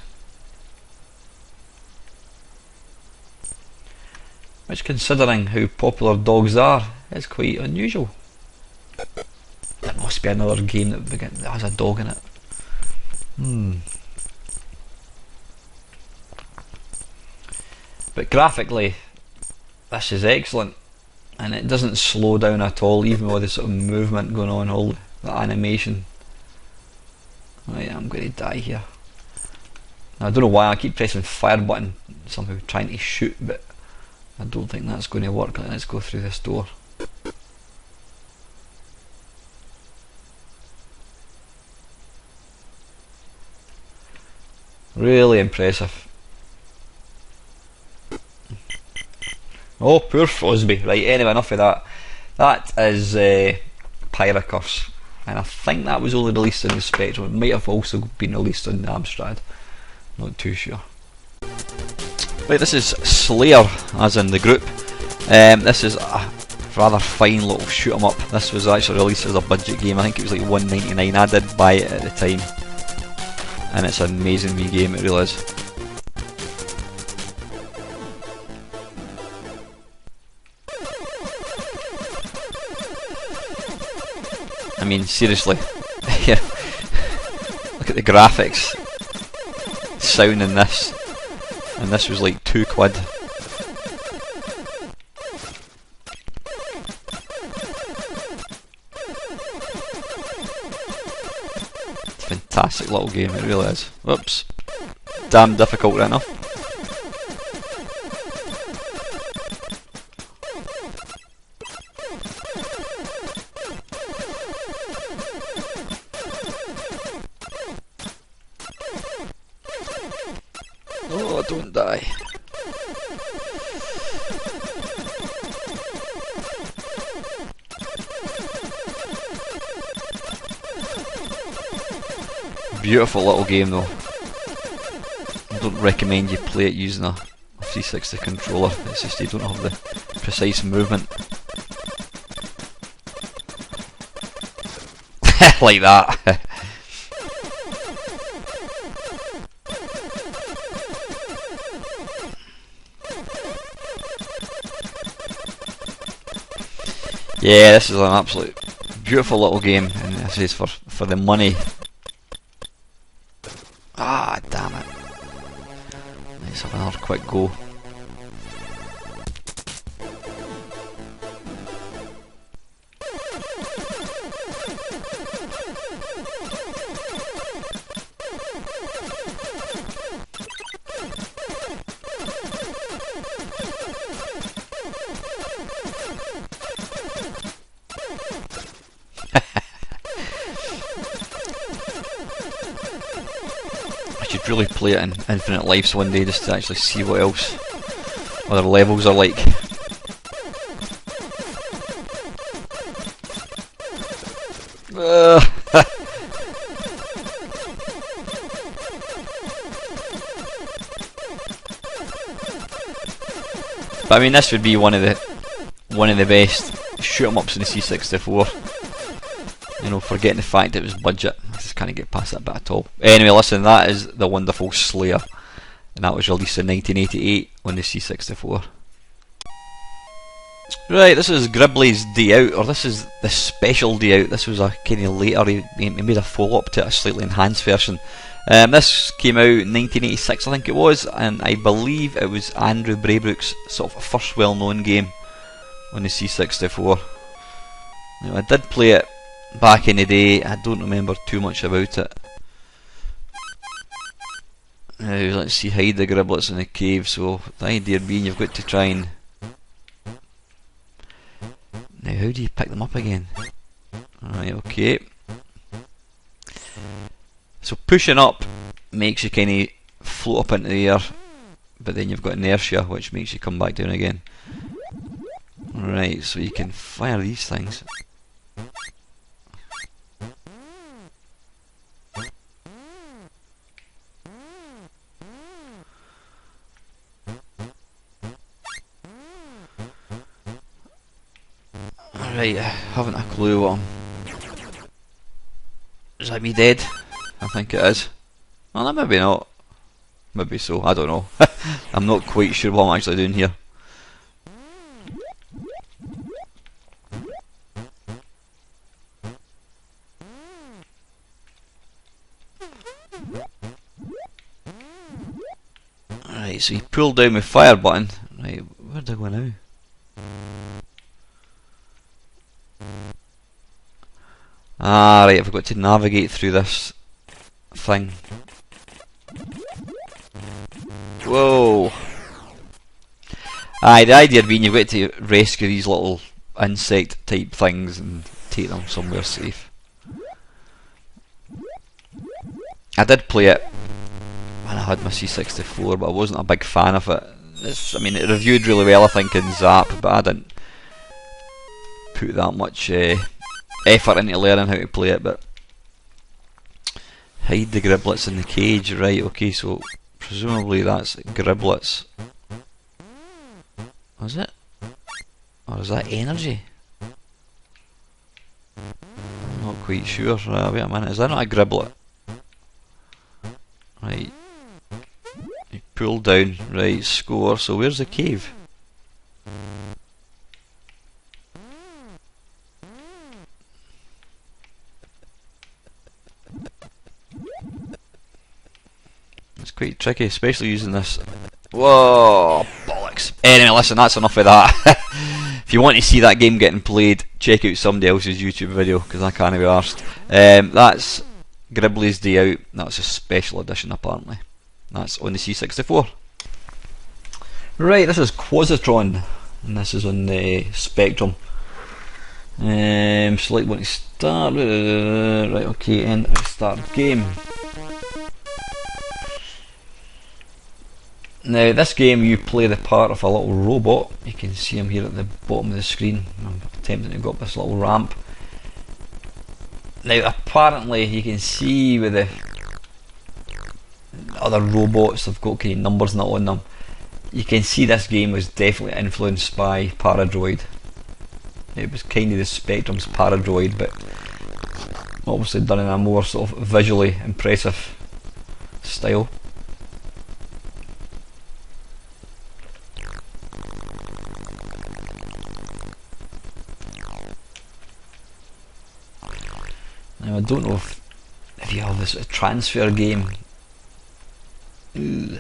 Which, considering how popular dogs are, is quite unusual. There must be another game that has a dog in it. But graphically, this is excellent, and it doesn't slow down at all, even with the sort of movement going on, all the animation. Right, I'm going to die here. Now, I don't know why I keep pressing fire button, somehow trying to shoot, but I don't think that's going to work. Let's go through this door. Really impressive. Oh, poor Frosby. Right, anyway, enough of that. That is Pyracurse, and I think that was only released in the Spectrum. It might have also been released on the Amstrad. Not too sure. Right, this is Slayer, as in the group. This is a rather fine little shoot 'em up. This was actually released as a budget game. I think it was like $1.99. I did buy it at the time, and it's an amazing wee game. It really is. I mean, seriously, look at the graphics, sound in this, and this was like £2. Fantastic little game, it really is. Whoops, damn difficult right now. Oh, don't die. Beautiful little game though. I don't recommend you play it using a 360 controller. It's just you don't have the precise movement. Like that. Yeah, this is an absolute beautiful little game, and this is for the money. Ah, damn it. Let's have another quick go. truly play it in Infinite Lives one day just to actually see what else other levels are like. But I mean, this would be one of the best shoot 'em ups in the C64. You know, forgetting the fact it was budget. I just can't get past that bit at all. Anyway, listen, that is the wonderful Slayer, and that was released in 1988 on the C64. Right, this is Gribbly's Day Out, or this is the special Day Out. This was a kind of later, he made a follow-up to it, a slightly enhanced version. This came out in 1986, I think it was, and I believe it was Andrew Braybrook's sort of first well-known game on the C64. Now, I did play it back in the day. I don't remember too much about it. Now, let's see, hide the Gribblets in the cave. So the idea being you've got to try and... Now, how do you pick them up again? Right, okay. So pushing up makes you kind of float up into the air, but then you've got inertia, which makes you come back down again. Right, so you can fire these things. Right, I haven't a clue what I'm... Is that me dead? I think it is. Well, maybe not. Maybe so, I don't know. I'm not quite sure what I'm actually doing here. Right, so he pulled down my fire button. Right, where do I go now? Ah, right, I've got to navigate through this thing. Whoa! Aye, the idea being you've got to rescue these little insect type things and take them somewhere safe. I did play it when I had my C64, but I wasn't a big fan of it. I mean, it reviewed really well, I think, in Zap, but I didn't put that much effort into learning how to play it. But hide the Gribblets in the cage, right? Okay, so presumably that's Gribblets. Was it? Or is that energy? I'm not quite sure. Wait a minute, is that not a Gribblet? Right. You pull down, right, score. So where's the cave? It's quite tricky, especially using this. Whoa, bollocks. Anyway, listen, that's enough of that. If you want to see that game getting played, check out somebody else's YouTube video, because I can't be arsed. That's Gribbly's Day Out. That's a special edition, apparently. That's on the C64. Right, this is Quazatron, and this is on the Spectrum. Select one to start. Right, okay, and start game. Now, this game you play the part of a little robot. You can see him here at the bottom of the screen. I'm attempting to go up this little ramp. Now, apparently, you can see with the other robots, they've got kind of numbers not on them. You can see this game was definitely influenced by Paradroid. It was kind of the Spectrum's Paradroid, but obviously done in a more sort of visually impressive style. Now, I don't know if you have this transfer game. Ooh.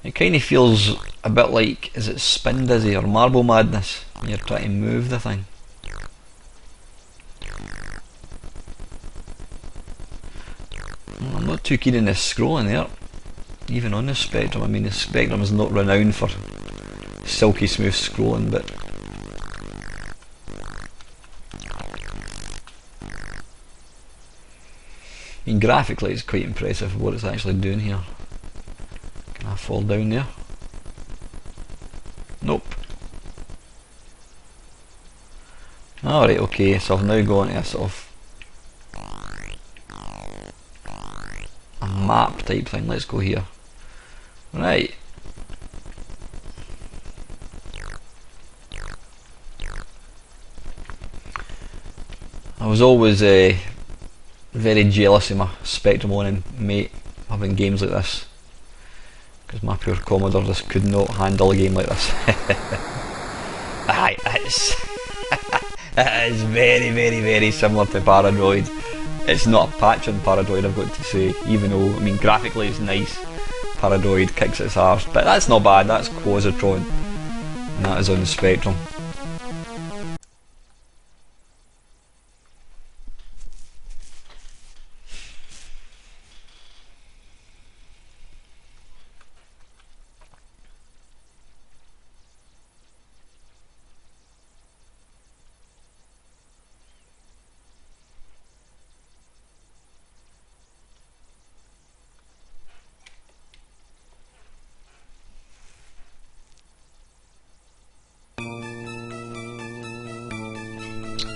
It kind of feels a bit like, is it Spin Dizzy or Marble Madness when you're trying to move the thing. I'm not too keen on the scrolling there, even on the Spectrum. I mean, the Spectrum is not renowned for silky smooth scrolling, but I mean, graphically it's quite impressive what it's actually doing here. Can I fall down there? Nope. Alright, okay, so I've now gone to a sort of a map type thing. Let's go here. Right. I was always very jealous of my Spectrum owning mate having games like this, because my poor Commodore just could not handle a game like this. Aye, it's very, very, very similar to Paradroid. It's not a patch on Paradroid, I've got to say, even though, I mean, graphically it's nice. Paradroid kicks its arse, but that's not bad. That's Quazatron, and that is on the Spectrum.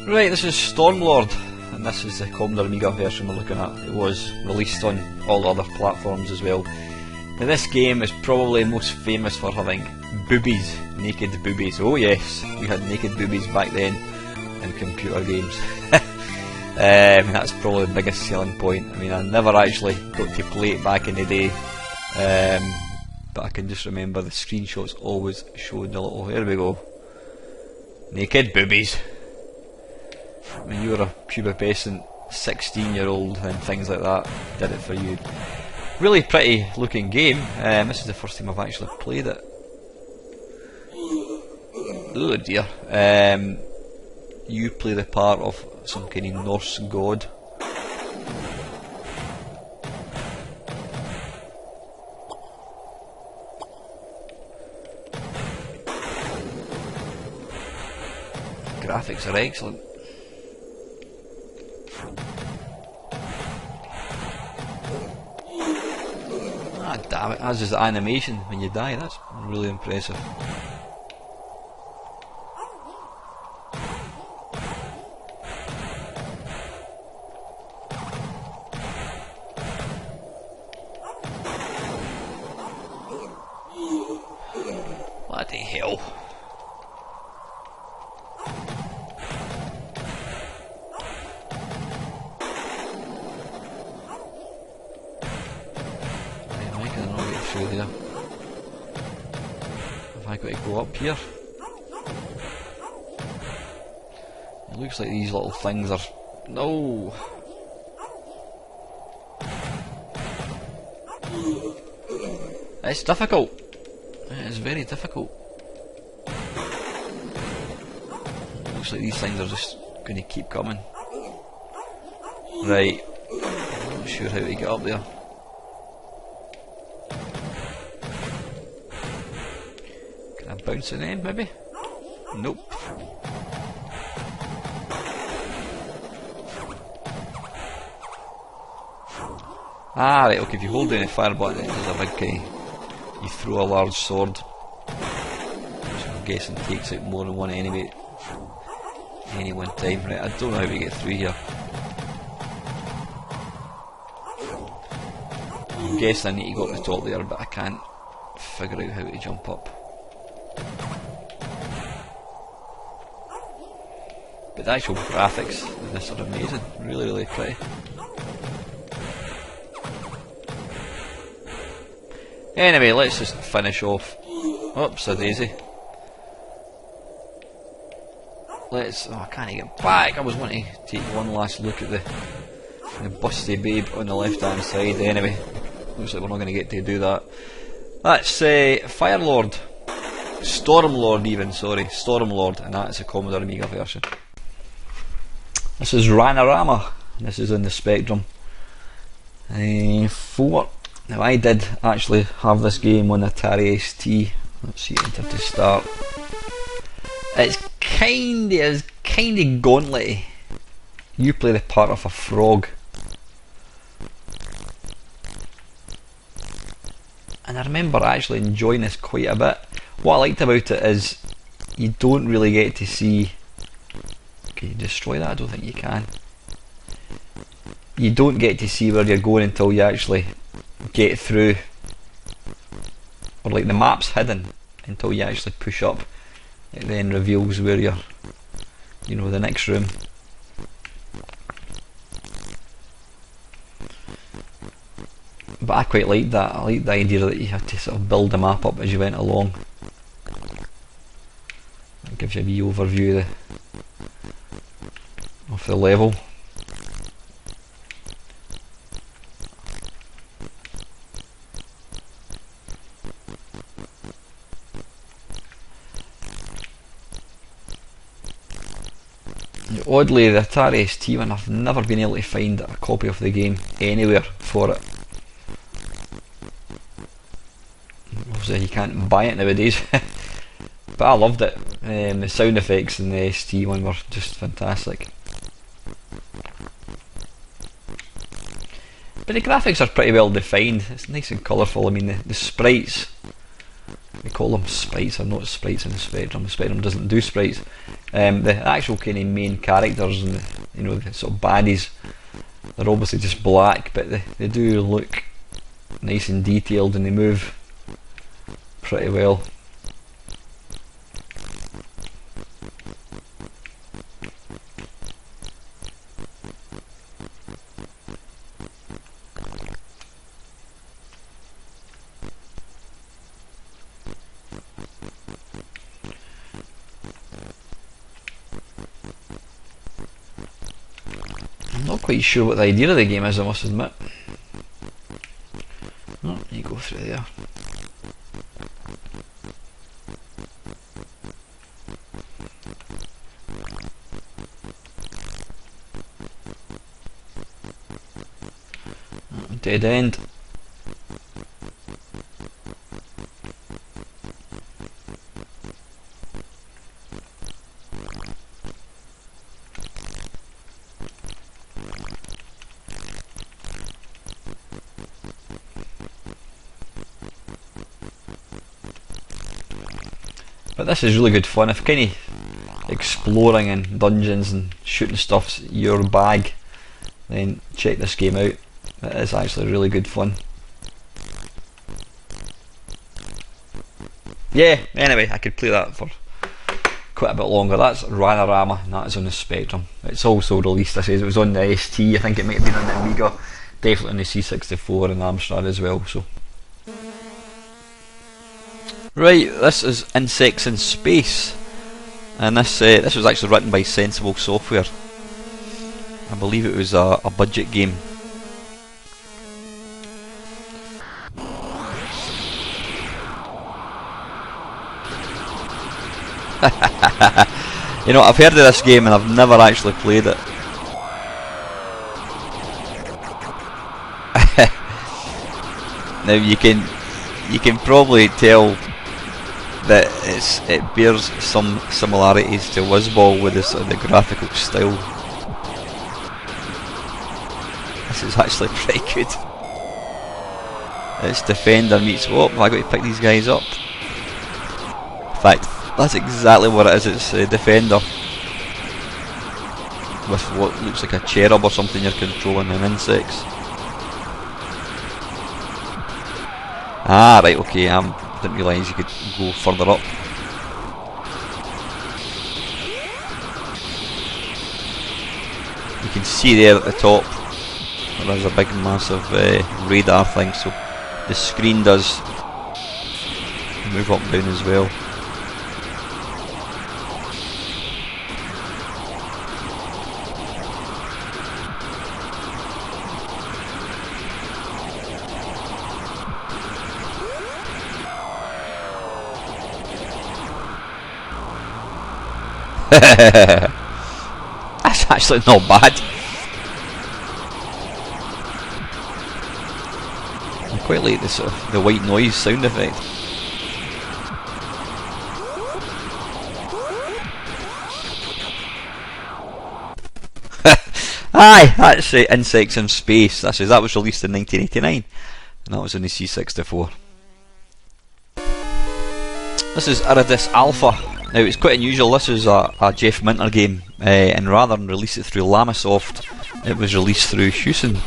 Right, this is Stormlord, and this is the Commodore Amiga version we're looking at. It was released on all other platforms as well. Now this game is probably most famous for having boobies, naked boobies. Oh yes, we had naked boobies back then in computer games. That's probably the biggest selling point. I mean, I never actually got to play it back in the day, but I can just remember the screenshots always showed the little, here we go, naked boobies. When you were a pubescent 16-year-old and things like that did it for you. Really pretty looking game. This is the first time I've actually played it. Oh dear. You play the part of some kind of Norse god. Graphics are excellent. Ah, damn it, as is the animation when you die. That's really impressive. Bloody hell. There. Have I got to go up here? It looks like these little things are... No! It's difficult. It is very difficult. It looks like these things are just going to keep coming. Right. I'm not sure how to get up there. Bounce in the end, maybe? Nope. Ah, right, okay, if you hold down the fire button, there's a big guy. You throw a large sword, which I'm guessing takes out more than one enemy at any one time. Right, I don't know how we get through here. I'm guessing I need to go up the top there, but I can't figure out how to jump up. But the actual graphics in this are amazing, really, really pretty. Anyway, let's just finish off. Oops, a daisy. Let's. Oh, I can't get back. I was wanting to take one last look at the busty babe on the left hand side. Anyway, looks like we're not going to get to do that. That's Firelord. Stormlord, even, sorry. Stormlord, and that's a Commodore Amiga version. This is Rarerama. This is in the Spectrum 4. Now I did actually have this game on Atari ST. Let's see, enter to start. It's kind of gauntlet-y. You play the part of a frog. and I remember actually enjoying this quite a bit. What I liked about it is you don't really get to see. Can you destroy that? I don't think you can. You don't get to see where you're going until you actually get through, or like the map's hidden until you actually push up. It then reveals where you're, you know, the next room. But I quite liked that. I liked the idea that you had to sort of build the map up as you went along. It gives you a wee overview of the level. Oddly, the Atari ST one, I've never been able to find a copy of the game anywhere for it. Obviously you can't buy it nowadays. But I loved it. The sound effects in the ST one were just fantastic. But the graphics are pretty well defined. It's nice and colourful. I mean, the sprites, we call them sprites, are not sprites in the Spectrum. The Spectrum doesn't do sprites. The actual kind of main characters and the sort of baddies, they're obviously just black, but they do look nice and detailed, and they move pretty well. Not quite sure what the idea of the game is, I must admit. Oh, you go through there. Dead end. But this is really good fun. If kind of exploring and dungeons and shooting stuff's your bag, then check this game out. It is actually really good fun. Yeah, anyway, I could play that for quite a bit longer. That's Rarerama, and that is on the Spectrum. It's also released, I said, it was on the ST, I think it might have been on the Amiga, definitely on the C64 and Amstrad as well. So, right, this is Insects in Space, and this was actually written by Sensible Software. I believe it was a budget game. You know, I've heard of this game and I've never actually played it. Now you can probably tell that it bears some similarities to Wizzball with the graphical style. This is actually pretty good. It's Defender meets what? Have I got to pick these guys up? In fact, that's exactly what it is. It's Defender with what looks like a cherub or something you're controlling, and insects. Ah, right, okay, didn't realise you could go further up. You can see there at the top there's a big massive radar thing, so the screen does move up and down as well. That's actually not bad. I quite like the sort of the white noise sound effect. Aye, that's Insects in Space. That was released in 1989, and that was on the C64. This is Iridis Alpha. Now it's quite unusual, this is a Jeff Minter game, and rather than release it through Lamasoft, it was released through Hewson.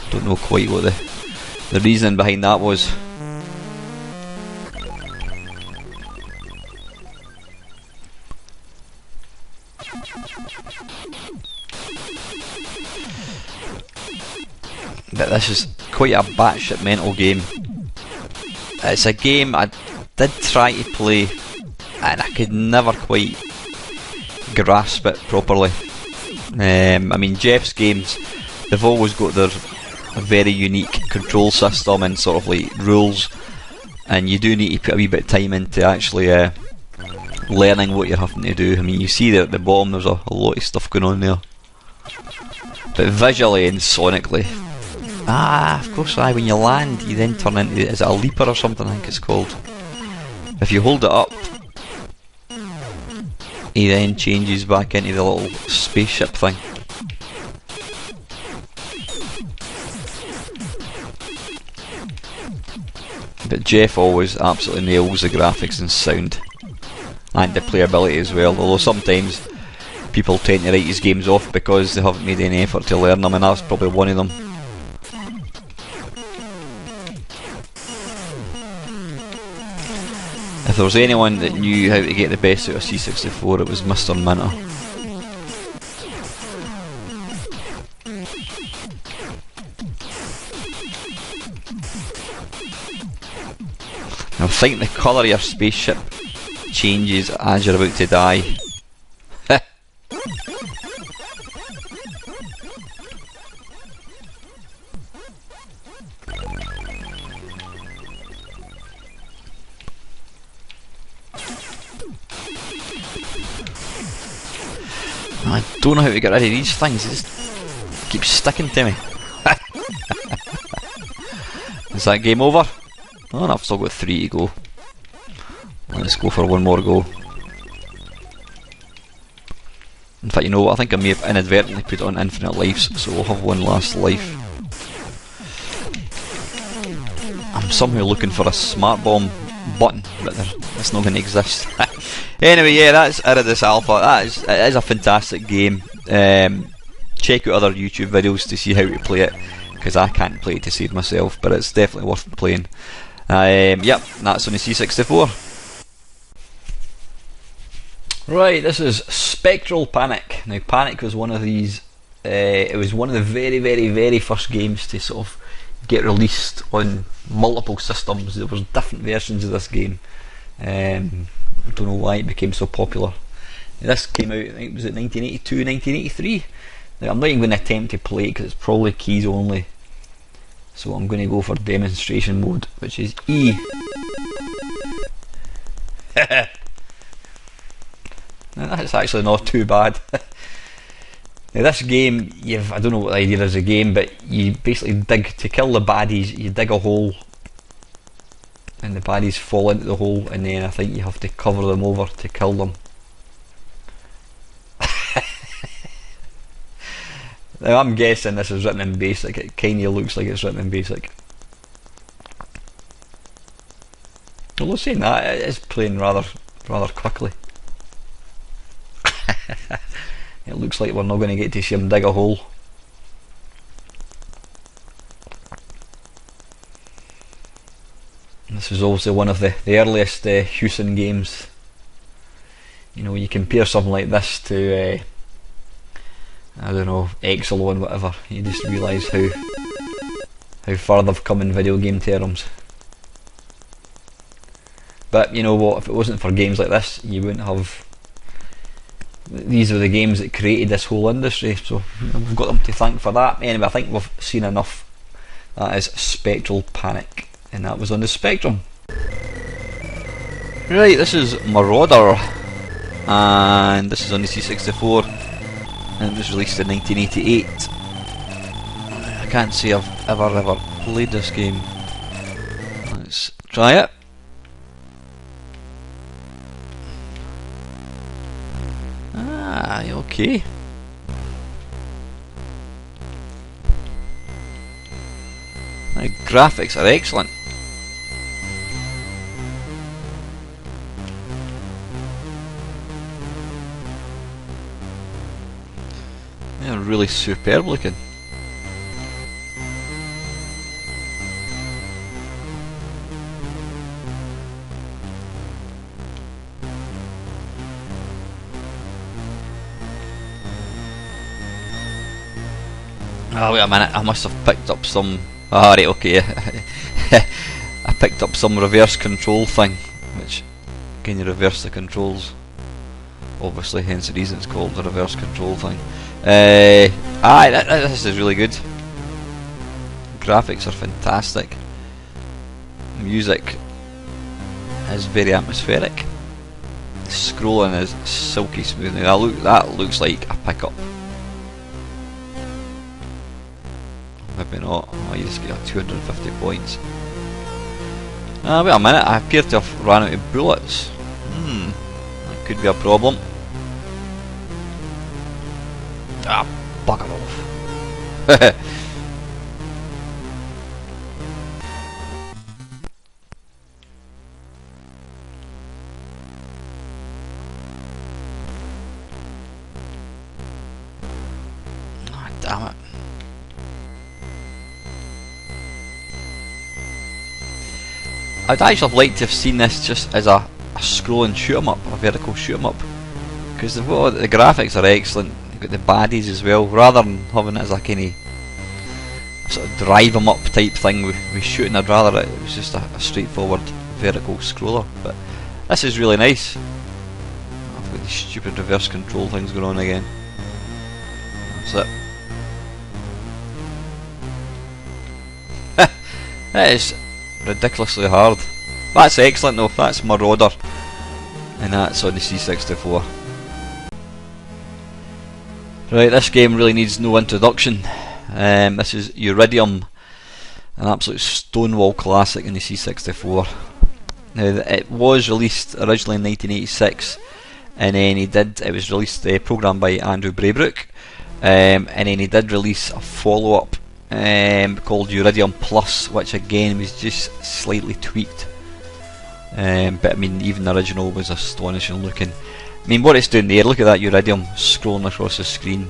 Don't know quite what the reasoning behind that was. But this is quite a batshit mental game. It's a game I did try to play and I could never quite grasp it properly. I mean, Jeff's games, they've always got their very unique control system and sort of like rules, and you do need to put a wee bit of time into actually learning what you're having to do. I mean, you see there at the bottom there's a lot of stuff going on there, but visually and sonically, of course, when you land you then turn into, is it a leaper or something I think it's called? If you hold it up, he then changes back into the little spaceship thing. But Jeff always absolutely nails the graphics and sound, and the playability as well, although sometimes people tend to write his games off because they haven't made any effort to learn them, and that's probably one of them. If there was anyone that knew how to get the best out of C64, it was Mr. Minter. Now I think the colour of your spaceship changes as you're about to die. I don't know how to get rid of these things, they just keep sticking to me. Is that game over? Oh no, I've still got 3 to go. Let's go for one more go. In fact, you know what, I think I may have inadvertently put it on infinite lives, so we'll have one last life. I'm somehow looking for a smart bomb button, but it's not going to exist. Anyway, yeah, that's Iridis Alpha. It is a fantastic game. Check out other YouTube videos to see how to play it, because I can't play it to save myself, but it's definitely worth playing. Yep, that's on the C64. Right, this is Spectral Panic. Now, Panic was one of these, it was one of the very first games to sort of get released on multiple systems. There was different versions of this game. I don't know why it became so popular. This came out, I think, was it 1982, 1983? Now, I'm not even going to attempt to play it because it's probably keys only. So I'm going to go for demonstration mode, which is E. Now, that's actually not too bad. Now this game, I don't know what the idea is of the game, but you basically dig, to kill the baddies, you dig a hole and the baddies fall into the hole, and then I think you have to cover them over to kill them. Now I'm guessing this is written in BASIC, it kinda looks like it's written in BASIC. Although saying that, it is playing rather quickly. It looks like we're not going to get to see him dig a hole. This is obviously one of the earliest Hewson games. You know, you compare something like this to I don't know, Exelon, whatever, you just realise how far they've come in video game terms. But you know what, if it wasn't for games like this, you wouldn't have. These are the games that created this whole industry, so we've got them to thank for that. Anyway, I think we've seen enough. That is Spectral Panic, and that was on the Spectrum. Right, this is Marauder, and this is on the C64, and it was released in 1988. I can't say I've ever played this game. Let's try it. Okay. The graphics are excellent. They're really superb looking. Oh wait a minute, I must have picked up some... Ah right, okay. I picked up some reverse control thing, which can you reverse the controls? Obviously, hence the reason it's called the reverse control thing. This is really good. Graphics are fantastic. Music is very atmospheric. Scrolling is silky smooth. Now that looks like a pickup. Maybe not. Oh, you just get 250 points. Wait a minute, I appear to have run out of bullets. That could be a problem. Ah, bugger off. Ah, damn it. I'd actually have liked to have seen this just as a scrolling shoot 'em up, a vertical shoot 'em up, because the graphics are excellent. You've got the baddies as well, rather than having it as a kind of sort of drive 'em up type thing with shooting. I'd rather it was just a straightforward vertical scroller. But this is really nice. I've got these stupid reverse control things going on again. That's it. That is ridiculously hard. That's excellent though. That's Marauder, and that's on the C64. Right, this game really needs no introduction. This is Uridium, an absolute stonewall classic in the C64. Now, it was released originally in 1986, and then it was released, programmed by Andrew Braybrook, and then he did release a follow-up called Uridium Plus, which again was just slightly tweaked. But I mean, even the original was astonishing looking. I mean, what it's doing there, look at that Uridium scrolling across the screen.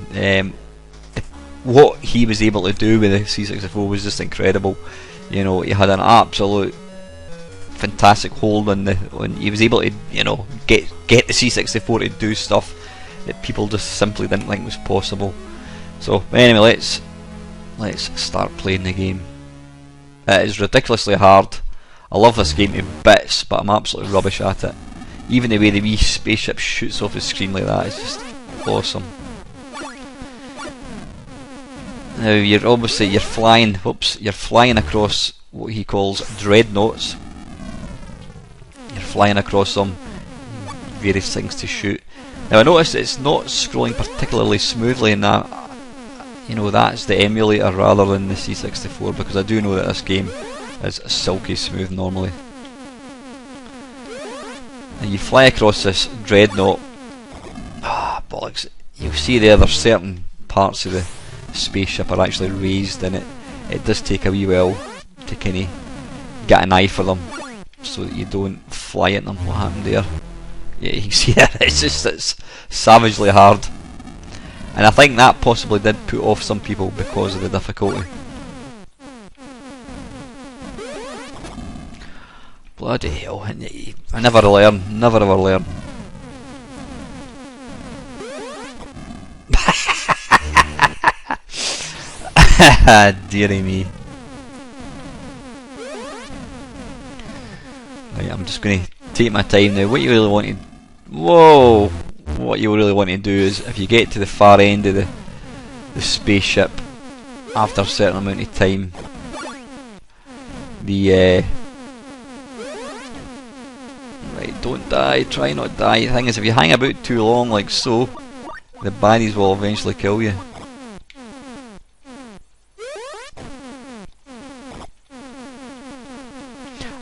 What he was able to do with the C64 was just incredible. You know, he had an absolute fantastic hold on he was able to, you know, get the C64 to do stuff that people just simply didn't think was possible. So anyway, let's start playing the game. It is ridiculously hard. I love this game to bits, but I'm absolutely rubbish at it. Even the way the wee spaceship shoots off the screen like that is just awesome. Now you're flying across what he calls dreadnoughts. You're flying across them, various things to shoot. Now I noticed it's not scrolling particularly smoothly in that. You know, that's the emulator rather than the C64, because I do know that this game is silky smooth normally. And you fly across this dreadnought. Ah, bollocks. You'll see there's certain parts of the spaceship are actually raised, and it does take a wee while to kind of get an eye for them so that you don't fly at them. What happened there? Yeah, you can see that. It's savagely hard. And I think that possibly did put off some people because of the difficulty. Bloody hell, I never learn, never ever learn. Dearie me. Right, I'm just going to take my time now. What you really want to... Whoa! What you really want to do is, if you get to the far end of the spaceship, after a certain amount of time, right, don't die, try not to die. The thing is, if you hang about too long like so, the baddies will eventually kill you.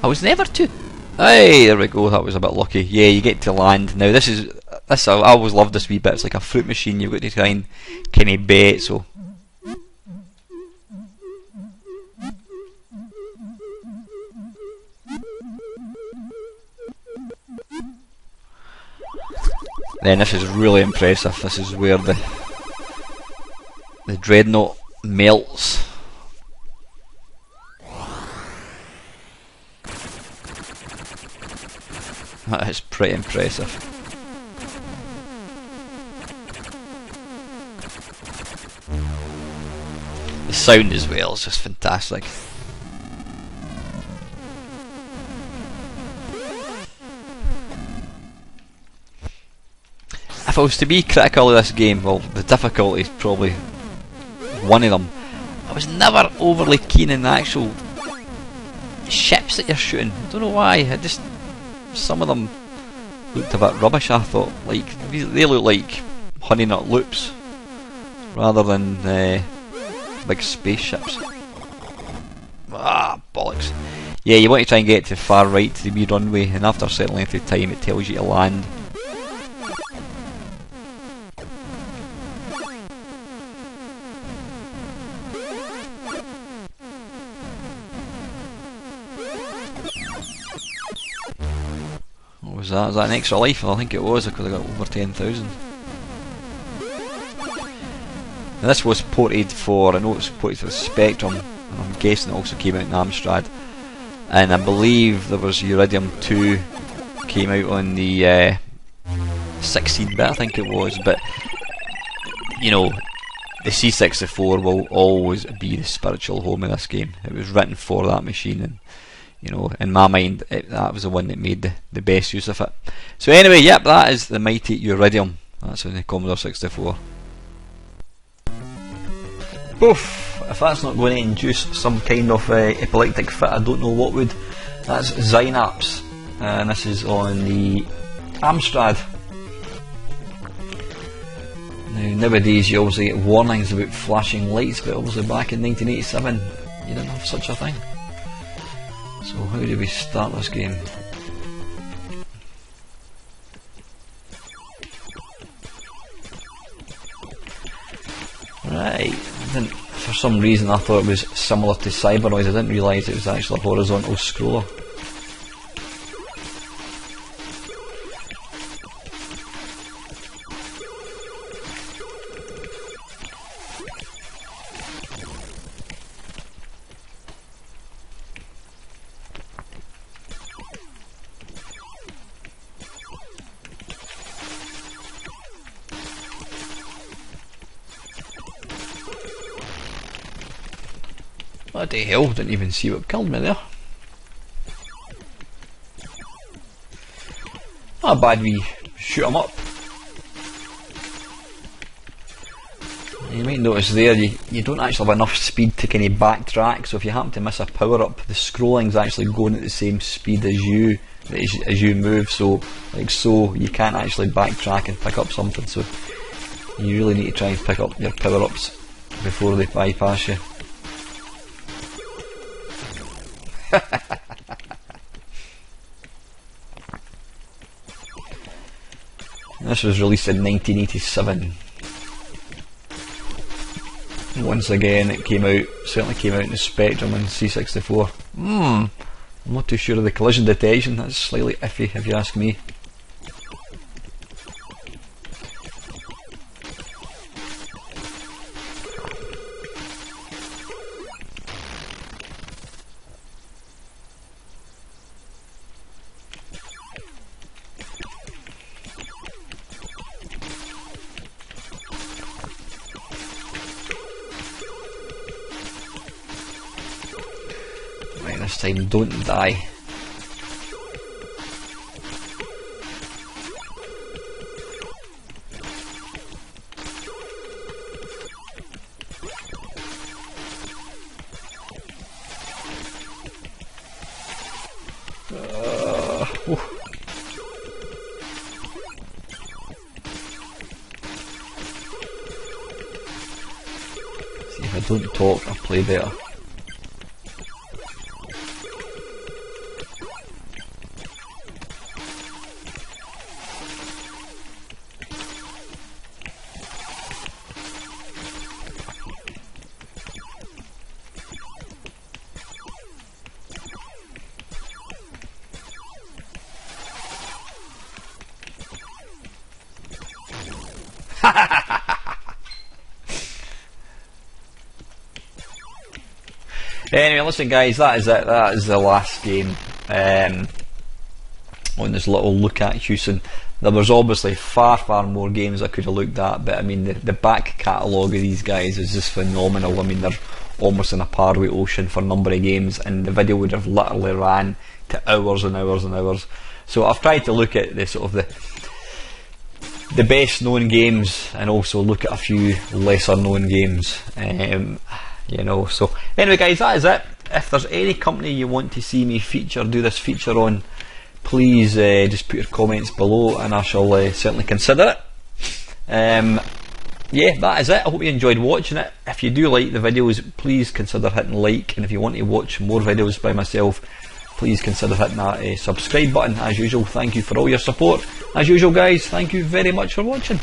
I was never too... Hey, there we go, that was a bit lucky. Yeah, you get to land. Now this I always love this wee bit. It's like a fruit machine. You've got to try and kind of bet. So then this is really impressive. This is where the the Dreadnought melts. That is pretty impressive. The sound as well is just fantastic. If I was to be critical of this game, well, the difficulty is probably one of them. I was never overly keen in the actual ships that you're shooting. I don't know why. Some of them looked a bit rubbish. I thought, like, they look like honey nut loops rather than big spaceships. Ah, bollocks. Yeah, you want to try and get to far right to the wee runway, and after a certain length of time it tells you to land. What was that? Is that an extra life? I think it was, because I got over 10,000. Now this was ported for, I know it was ported for the Spectrum, and I'm guessing it also came out in Amstrad. And I believe there was Uridium 2 came out on the 16-bit, I think it was, but you know, the C64 will always be the spiritual home of this game. It was written for that machine, and you know, in my mind, that was the one that made the best use of it. So anyway, yep, that is the mighty Uridium. That's on the Commodore 64. Oof, if that's not going to induce some kind of epileptic fit, I don't know what would. That's Zynaps, and this is on the Amstrad. Now, nowadays you obviously get warnings about flashing lights, but obviously back in 1987 you didn't have such a thing. So how do we start this game? Right, for some reason I thought it was similar to Cybernoid. I didn't realise it was actually a horizontal scroller. Bloody hell, didn't even see what killed me there. Not a bad wee shoot 'em up. You might notice there you don't actually have enough speed to kind of backtrack, so if you happen to miss a power up, the scrolling's actually going at the same speed as you move, so like so you can't actually backtrack and pick up something, so you really need to try and pick up your power ups before they bypass you. This was released in 1987. Once again, it certainly came out in the Spectrum and C64. I'm not too sure of the collision detection. That's slightly iffy, if you ask me. This time, don't die. See, if I don't talk, I'll play better. Anyway, listen guys, that is it. That is the last game on this little look at Hewson. There was obviously far more games I could have looked at, but I mean the back catalogue of these guys is just phenomenal. I mean they're almost in a par with Ocean for a number of games, and the video would have literally ran to hours and hours and hours. So I've tried to look at the sort of the best known games, and also look at a few lesser known games, you know. So anyway guys, that is it. If there's any company you want to see me do this feature on, please just put your comments below and I shall certainly consider it. Yeah, that is it. I hope you enjoyed watching it. If you do like the videos, please consider hitting like, and if you want to watch more videos by myself, please consider hitting that subscribe button. As usual, thank you for all your support. As usual guys, thank you very much for watching.